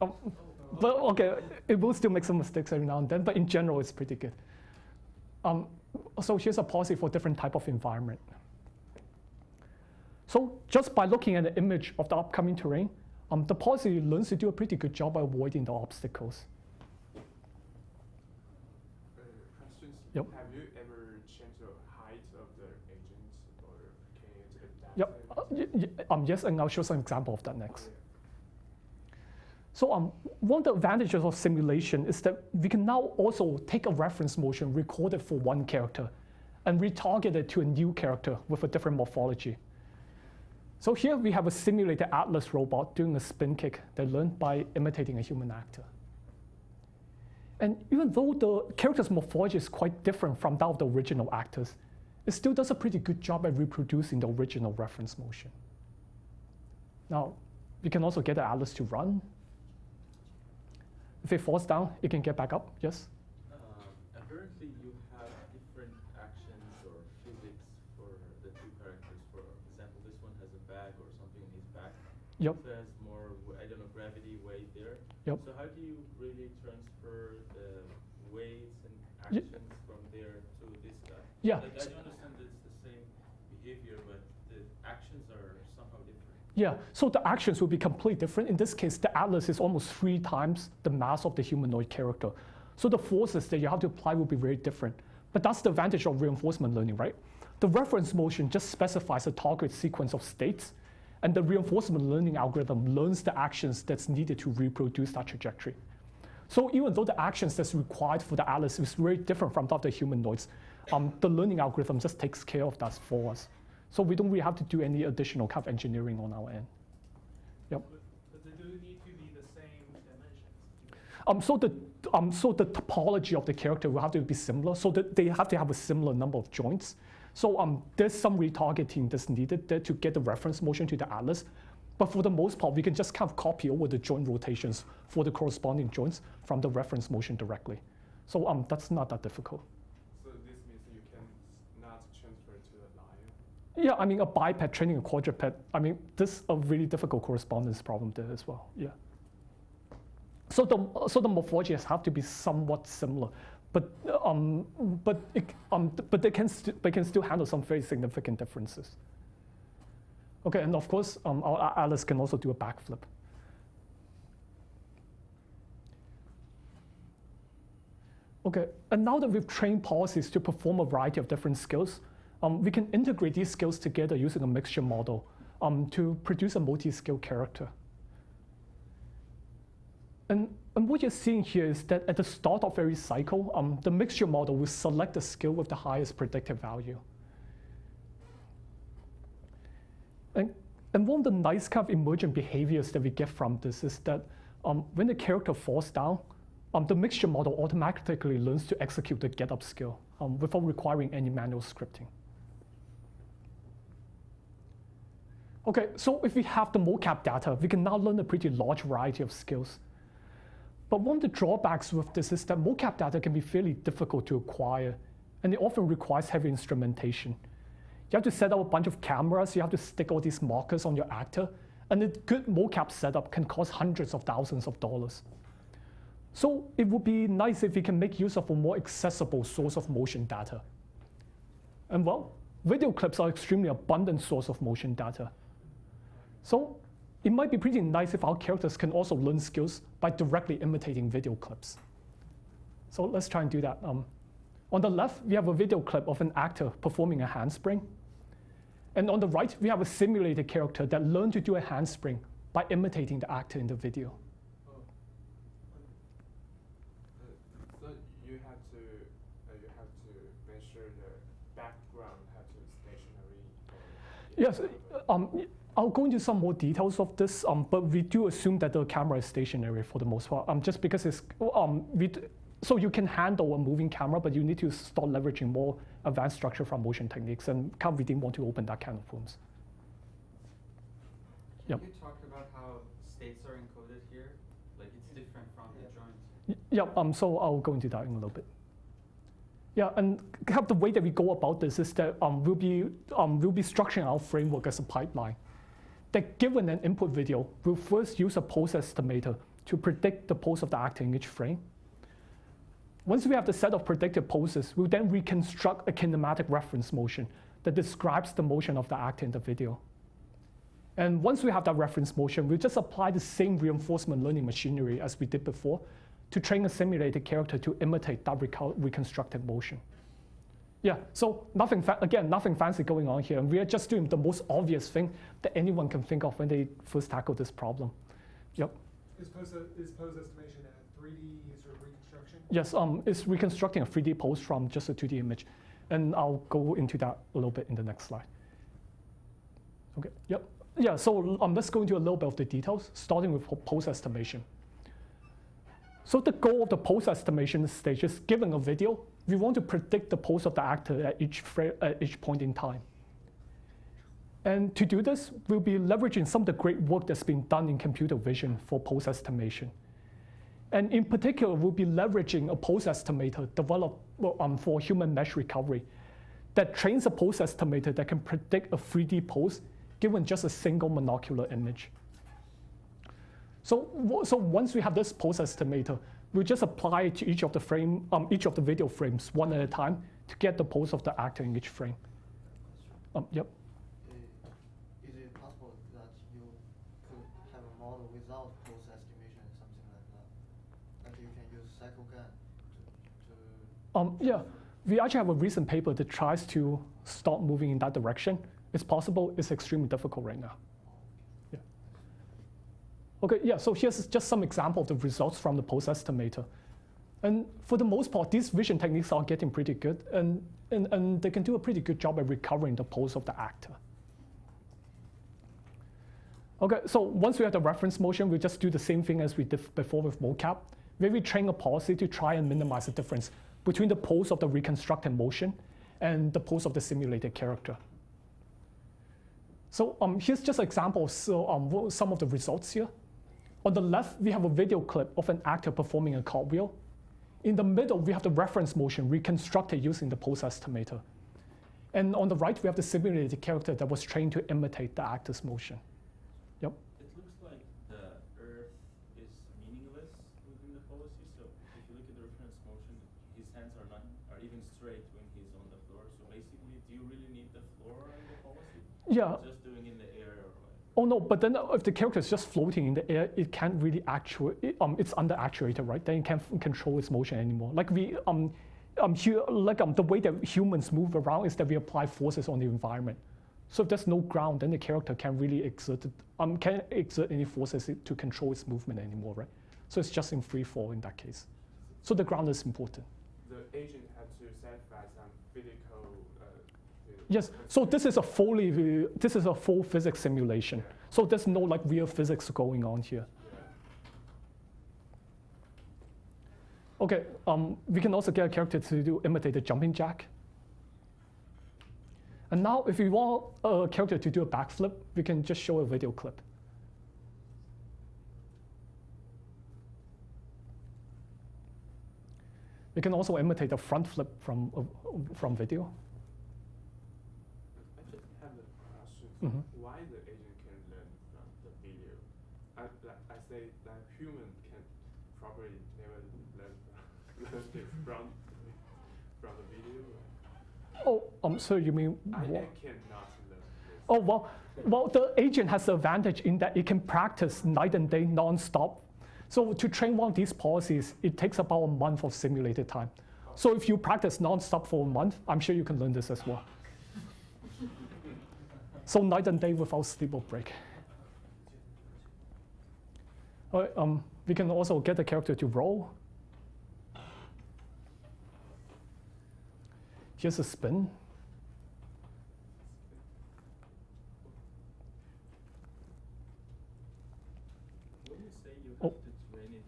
But okay, it will still make some mistakes every now and then, but in general, it's pretty good. So here's a policy for different type of environment. So just by looking at the image of the upcoming terrain, the policy learns to do a pretty good job by avoiding the obstacles. Questions? Yep. Have you ever changed the height of the agent, or can it adapt? Yep. Yes, and I'll show some example of that next. So one of the advantages of simulation is that we can now also take a reference motion recorded for one character and retarget it to a new character with a different morphology. So here we have a simulated Atlas robot doing a spin kick that learned by imitating a human actor. And even though the character's morphology is quite different from that of the original actors, it still does a pretty good job at reproducing the original reference motion. Now, we can also get the Atlas to run. If it falls down, it can get back up, yes? Apparently you have different actions or physics for the two characters. For example, this one has a bag or something in his back. Yep. So has more, I don't know, gravity, weight there. Yep. So how do you really transfer the weights and actions from there to this guy? Yeah. Like, I do understand that it's the same behavior, but the actions are somehow different. Yeah, so the actions will be completely different. In this case, the Atlas is almost 3 times the mass of the humanoid character. So the forces that you have to apply will be very different. But that's the advantage of reinforcement learning, right? The reference motion just specifies a target sequence of states, and the reinforcement learning algorithm learns the actions that's needed to reproduce that trajectory. So even though the actions that's required for the Atlas is very different from that of the humanoids, the learning algorithm just takes care of that for us. So we don't really have to do any additional kind of engineering on our end. Yep. But they do need to be the same dimensions. So the topology of the character will have to be similar, so that they have to have a similar number of joints. So there's some retargeting that's needed there to get the reference motion to the atlas. But for the most part, we can just kind of copy over the joint rotations for the corresponding joints from the reference motion directly. So that's not that difficult. So this means you can not transfer to the line? Yeah, I mean, a biped training a quadruped, I mean, this is a really difficult correspondence problem there as well, yeah. So the morphologies have to be somewhat similar, but they can still handle some very significant differences. Okay, and of course, our atlas can also do a backflip. Okay, and now that we've trained policies to perform a variety of different skills, we can integrate these skills together using a mixture model to produce a multi-skill character. And what you're seeing here is that at the start of every cycle, the mixture model will select the skill with the highest predictive value. And one of the nice kind of emergent behaviors that we get from this is that when the character falls down, the mixture model automatically learns to execute the get up skill without requiring any manual scripting. Okay, so if we have the mocap data, we can now learn a pretty large variety of skills. But one of the drawbacks with this is that mocap data can be fairly difficult to acquire, and it often requires heavy instrumentation. You have to set up a bunch of cameras, you have to stick all these markers on your actor, and a good mocap setup can cost hundreds of thousands of dollars. So it would be nice if we can make use of a more accessible source of motion data. And well, video clips are an extremely abundant source of motion data. So it might be pretty nice if our characters can also learn skills by directly imitating video clips. So let's try and do that. On the left, we have a video clip of an actor performing a handspring. And on the right, we have a simulated character that learned to do a handspring by imitating the actor in the video. So you have to make sure the background has to be stationary. Yes, I'll go into some more details of this, but we do assume that the camera is stationary for the most part, just because it's, so you can handle a moving camera, but you need to start leveraging more advanced structure from motion techniques, and we didn't want to open that can of worms. Can you talk about how states are encoded here? Like it's different from the joint. Yeah, so I'll go into that in a little bit. Yeah, and kind of the way that we go about this is that we'll be structuring our framework as a pipeline. That given an input video, we'll first use a pose estimator to predict the pose of the actor in each frame. Once we have the set of predicted poses, we'll then reconstruct a kinematic reference motion that describes the motion of the actor in the video. And once we have that reference motion, we'll just apply the same reinforcement learning machinery as we did before to train a simulated character to imitate that reconstructed motion. Yeah, so nothing fancy going on here. And we are just doing the most obvious thing that anyone can think of when they first tackle this problem. Yep. Is pose estimation a 3D sort of reconstruction? Yes, it's reconstructing a 3D pose from just a 2D image. And I'll go into that a little bit in the next slide. Okay, yep. Yeah, so let's go into a little bit of the details, starting with pose estimation. So the goal of the pose estimation stage is, given a video, we want to predict the pose of the actor at each point in time. And to do this, we'll be leveraging some of the great work that's been done in computer vision for pose estimation. And in particular, we'll be leveraging a pose estimator developed for human mesh recovery that trains a pose estimator that can predict a 3D pose given just a single monocular image. So once we have this pose estimator, we'll just apply it to each of the video frames one at a time to get the pose of the actor in each frame. Yep. Is it possible that you could have a model without pose estimation, something like that? That you can use CycleGAN to yeah, we actually have a recent paper that tries to start moving in that direction. It's possible, it's extremely difficult right now. Yeah. Okay, yeah, so here's just some example of the results from the pose estimator. And for the most part, these vision techniques are getting pretty good, and they can do a pretty good job at recovering the pose of the actor. Okay, so once we have the reference motion, we just do the same thing as we did before with mocap, where we train a policy to try and minimize the difference between the pose of the reconstructed motion and the pose of the simulated character. So here's just an example of some of the results here. On the left, we have a video clip of an actor performing a cartwheel. In the middle, we have the reference motion reconstructed using the pose estimator. And on the right, we have the simulated character that was trained to imitate the actor's motion. Yep. It looks like the Earth is meaningless within the policy. So if you look at the reference motion, his hands are even straight when he's on the floor. So basically, do you really need the floor in the policy? Yeah. Just doing in the air or what? Oh no, but then if the character is just floating in the air, it can't really it's under actuator, right? Then you can't control its motion anymore. Like the way that humans move around is that we apply forces on the environment. So if there's no ground, then the character can't really exert any forces to control its movement anymore, right? So it's just in free fall in that case. So the ground is important. The agent had to satisfy some physical. Yes. So this is a full physics simulation. So there's no like real physics going on here. Okay. We can also get a character to imitate a jumping jack. And now, if we want a character to do a backflip, we can just show a video clip. We can also imitate a front flip from video. I just have a question. Mm-hmm. Why the agent can learn from the video? I say that human can probably never learn this from the video. Oh, so you mean I what? cannot learn this. Oh, well, the agent has the advantage in that it can practice night and day non-stop. So to train one of these policies, it takes about a month of simulated time. So if you practice non-stop for a month, I'm sure you can learn this as well. So night and day without sleep or break. All right, we can also get the character to roll. Here's a spin. When you say you have to train it,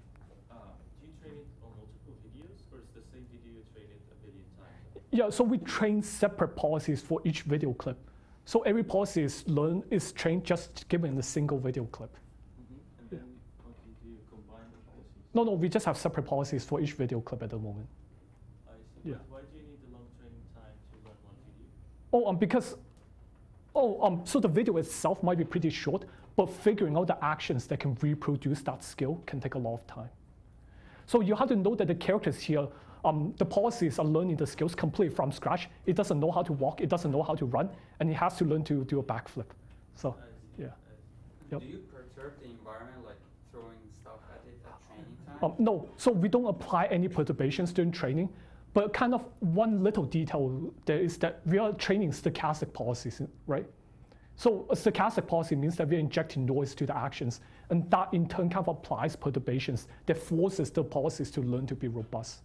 do you train it on multiple videos, or is the same video you train it a billion times? Yeah, so we train separate policies for each video clip. So every policy is trained just given a single video clip. And then do you combine the policies? No, we just have separate policies for each video clip at the moment. I see. Yeah. But why do you need the long training time to learn one video? Because so the video itself might be pretty short, but figuring out the actions that can reproduce that skill can take a lot of time. So you have to know that the characters here, the policies are learning the skills completely from scratch. It doesn't know how to walk, it doesn't know how to run, and it has to learn to do a backflip. So, yeah. Yep. Do you perturb the environment, like throwing stuff at it at training time? No, so we don't apply any perturbations during training, but kind of one little detail there is that we are training stochastic policies, right? So a stochastic policy means that we're injecting noise to the actions, and that in turn kind of applies perturbations that forces the policies to learn to be robust.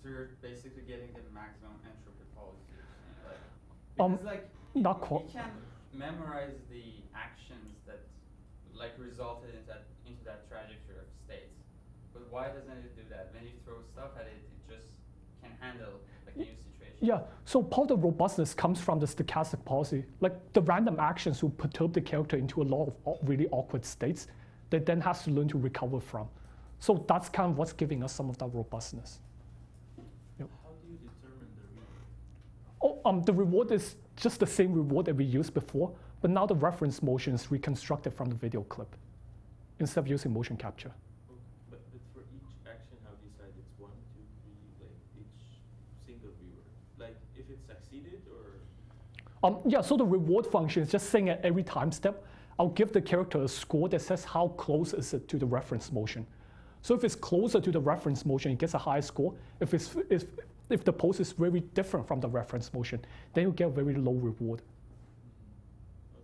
So you're basically getting the maximum entropy policy. Because not quite. you can memorize the actions that resulted into that trajectory of states. But why doesn't it do that? When you throw stuff at it, it just can handle a new situation. Yeah, so part of robustness comes from the stochastic policy. Like the random actions will perturb the character into a lot of really awkward states that then has to learn to recover from. So that's kind of what's giving us some of that robustness. Yep. How do you determine the reward? The reward is just the same reward that we used before, but now the reference motion is reconstructed from the video clip instead of using motion capture. But for each action, how do you decide it's 1, 2, 3, like each single reward? Like if it succeeded or? Yeah, so the reward function is just saying at every time step, I'll give the character a score that says how close is it to the reference motion. So if it's closer to the reference motion, it gets a high score. If the pose is very different from the reference motion, then you get a very low reward.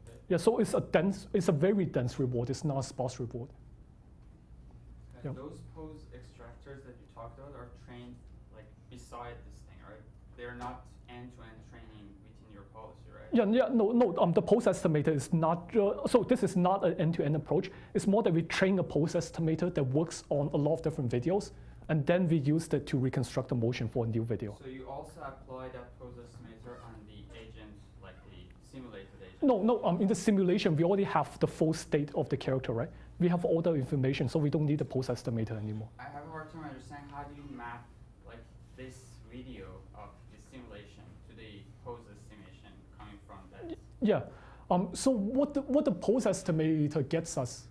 Okay. Yeah, so it's a very dense reward. It's not a sparse reward. And Yeah. those pose extractors that you talked about are trained like beside this thing, right? They're not end-to-end training within your policy, right? No. The pose estimator is not. So this is not an end-to-end approach. It's more that we train a pose estimator that works on a lot of different videos, and then we use that to reconstruct the motion for a new video. So you also apply that pose estimator on the agent, like the simulated agent? No. In the simulation, we already have the full state of the character, right? We have all the information, so we don't need the pose estimator anymore. I have a hard time understanding how do you map like this video of the simulation to the pose estimation coming from that? Yeah. So what the pose estimator gets us?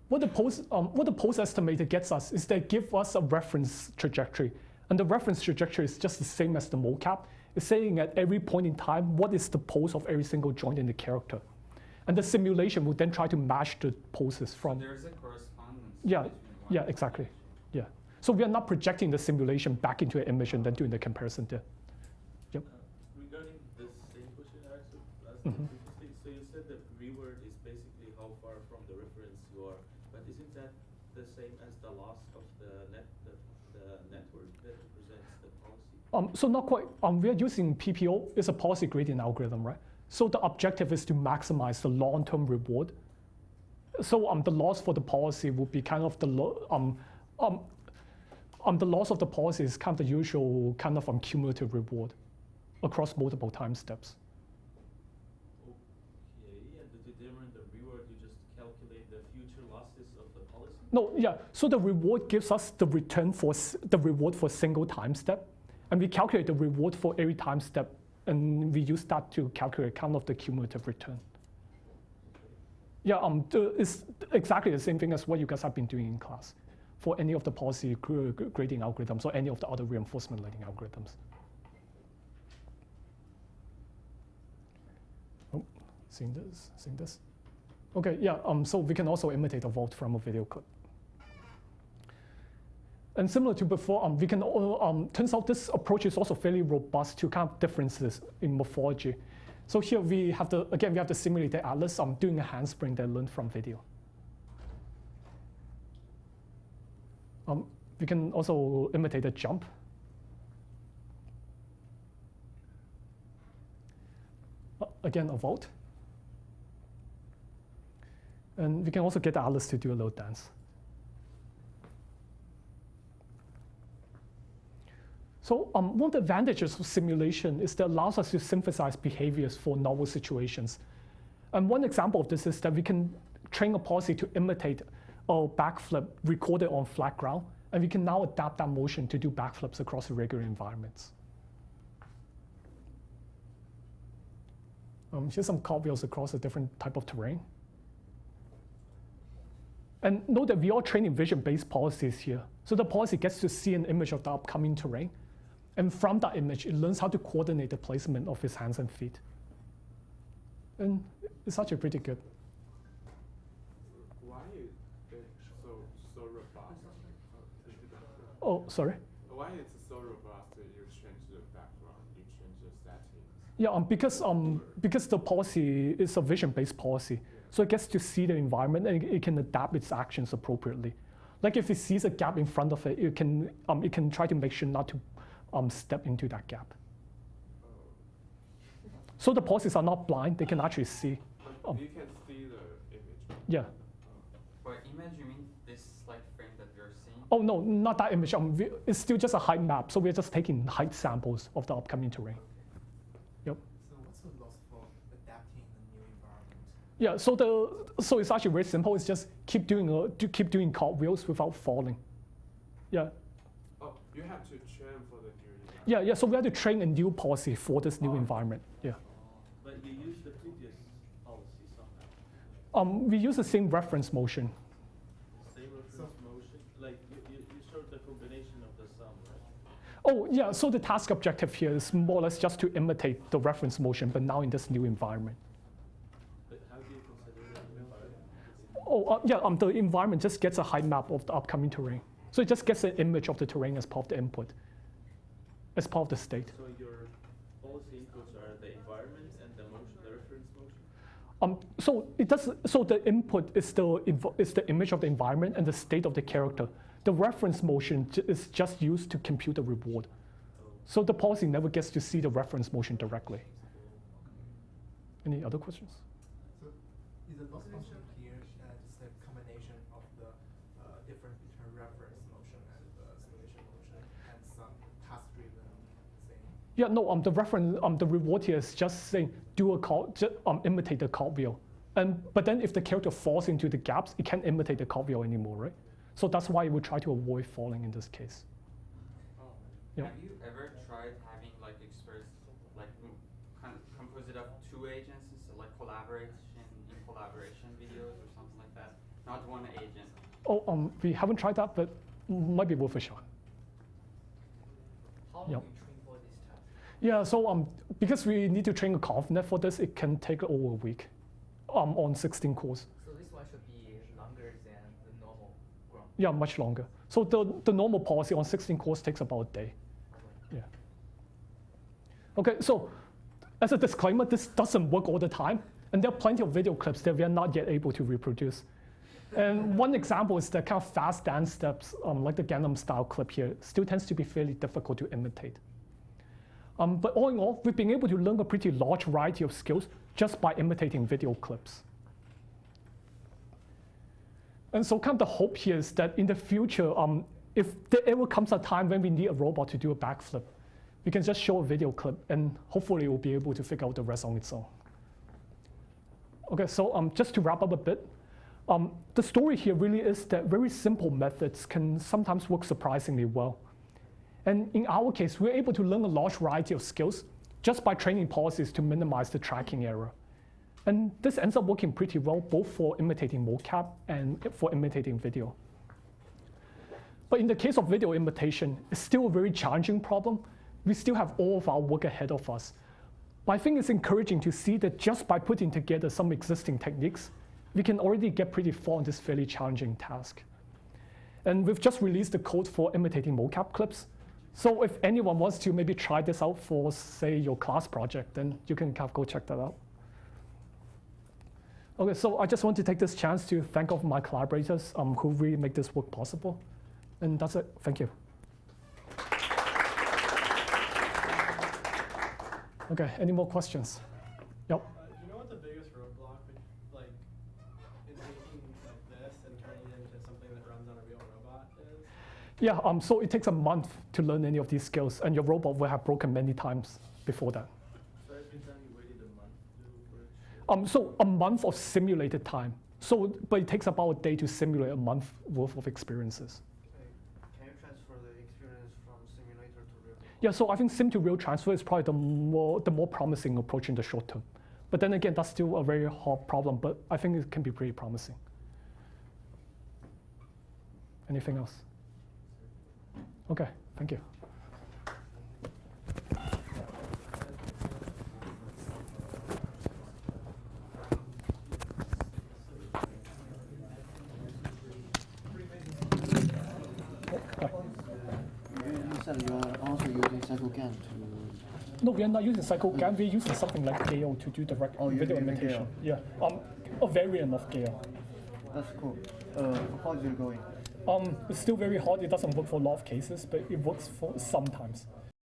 What the pose estimator gets us is they give us a reference trajectory, and the reference trajectory is just the same as the mocap. It's saying at every point in time what is the pose of every single joint in the character, and the simulation will then try to match the poses from. So there's a correspondence. Yeah. Between one Yeah. and Exactly. the Yeah. So we are not projecting the simulation back into an image and then doing the comparison there. Yep. Regarding the same question I asked Mhm. previously, so you said that reword is basically how far from the reference you are, but isn't that the same as the loss of the network that represents the policy? So not quite. We are using PPO. It's a policy gradient algorithm, right? So the objective is to maximize the long-term reward. So the loss for the policy would be kind of the loss of the policy is kind of the usual kind of cumulative reward across multiple time steps. Okay, and to determine the reward, you just calculate the future losses of the policy? No, yeah. So the reward gives us the return for the reward for a single time step, and we calculate the reward for every time step, and we use that to calculate kind of the cumulative return. Yeah, it's exactly the same thing as what you guys have been doing in class for any of the policy grading algorithms or any of the other reinforcement learning algorithms. Oh, seeing this? Okay, yeah, so we can also imitate a vault from a video clip. And similar to before, we can turns out this approach is also fairly robust to kind of differences in morphology. So here we have the simulated atlas doing a handspring that learned from video. We can also imitate a jump. Again, a vault. And we can also get the atlas to do a little dance. So one of the advantages of simulation is that it allows us to synthesize behaviors for novel situations. And one example of this is that we can train a policy to imitate a backflip recorded on flat ground, and we can now adapt that motion to do backflips across irregular environments. Here's some cartwheels across a different type of terrain. And note that we are training vision-based policies here. So the policy gets to see an image of the upcoming terrain. And from that image, it learns how to coordinate the placement of its hands and feet. And it's actually pretty good. Why is it so robust? Oh, sorry? Why is it so robust that you change the background, you change the settings? Yeah, because the policy is a vision-based policy. So it gets to see the environment and it can adapt its actions appropriately. Like if it sees a gap in front of it, it can try to make sure not to step into that gap. So the policies are not blind, they can actually see. You can see the image. Yeah. By image, you mean this like frame that you're seeing? Oh no, not that image. It's still just a height map, so we're just taking height samples of the upcoming terrain. Yep. So what's the loss for adapting the new environment? Yeah, so it's actually very simple. It's just keep doing cartwheels without falling. Yeah. Oh, you have to train for the new environment. Yeah. So we have to train a new policy for this new environment. Yeah. But you use the previous policy somehow. We use the same reference motion. Same reference motion? Like you showed the combination of the sum, right? Oh, yeah, so the task objective here is more or less just to imitate the reference motion, but now in this new environment. But how do you consider that environment? Oh, yeah, the environment just gets a height map of the upcoming terrain. So it just gets an image of the terrain as part of the input, as part of the state. So your policy inputs are the environment and the motion, the reference So it does. So the input is the image of the environment and the state of the character. The reference motion is just used to compute the reward. So the policy never gets to see the reference motion directly. Any other questions? So is the loss function here just a combination of the difference between reference motion and the simulation motion and some task-driven thing? Yeah, no. The reference, the reward here is just saying do a call, imitate the cartwheel, but then if the character falls into the gaps, it can't imitate the cartwheel anymore, right? So that's why we try to avoid falling in this case. Yeah. Have you ever tried having like kind of composite of two agents, so like collaboration videos or something like that? Not one agent. Oh, we haven't tried that, but might be worth a shot. How long do you train for this task? Yeah, so because we need to train a ConvNet for this, it can take over a week on 16 cores. So this one should be longer than the normal ground? Yeah, much longer. So the normal policy on 16 cores takes about a day. Yeah. Okay, so as a disclaimer, this doesn't work all the time. And there are plenty of video clips that we are not yet able to reproduce. And one example is the kind of fast dance steps, like the Gangnam style clip here, still tends to be fairly difficult to imitate. But all in all, we've been able to learn a pretty large variety of skills just by imitating video clips. And so kind of the hope here is that in the future, if there ever comes a time when we need a robot to do a backflip, we can just show a video clip and hopefully it will be able to figure out the rest on its own. Okay, so just to wrap up a bit, the story here really is that very simple methods can sometimes work surprisingly well. And in our case, we're able to learn a large variety of skills just by training policies to minimize the tracking error. And this ends up working pretty well, both for imitating mocap and for imitating video. But in the case of video imitation, it's still a very challenging problem. We still have all of our work ahead of us. But I think it's encouraging to see that just by putting together some existing techniques, we can already get pretty far on this fairly challenging task. And we've just released the code for imitating mocap clips. So if anyone wants to maybe try this out for, say, your class project, then you can kind of go check that out. Okay, so I just want to take this chance to thank all of my collaborators who really make this work possible. And that's it. Thank you. Okay, any more questions? Yep. Do you know what the biggest roadblock, like, in taking like this and turning it into something that runs on a real robot is? Yeah, so it takes a month to learn any of these skills, and your robot will have broken many times before that. So every time you waited a month to do it? So a month of simulated time. So, but it takes about a day to simulate a month worth of experiences. Can you transfer the experience from simulator to real? Yeah, so I think sim to real transfer is probably the more promising approach in the short term. But then again, that's still a very hard problem, but I think it can be pretty promising. Anything else? Okay, thank you. You said you are also using CycleGAN to... No, we are not using CycleGAN. We're using something like Gale to do direct video imitation. Yeah, a variant of Gale. That's cool. How is it going? It's still very hard. It doesn't work for a lot of cases, but it works for sometimes.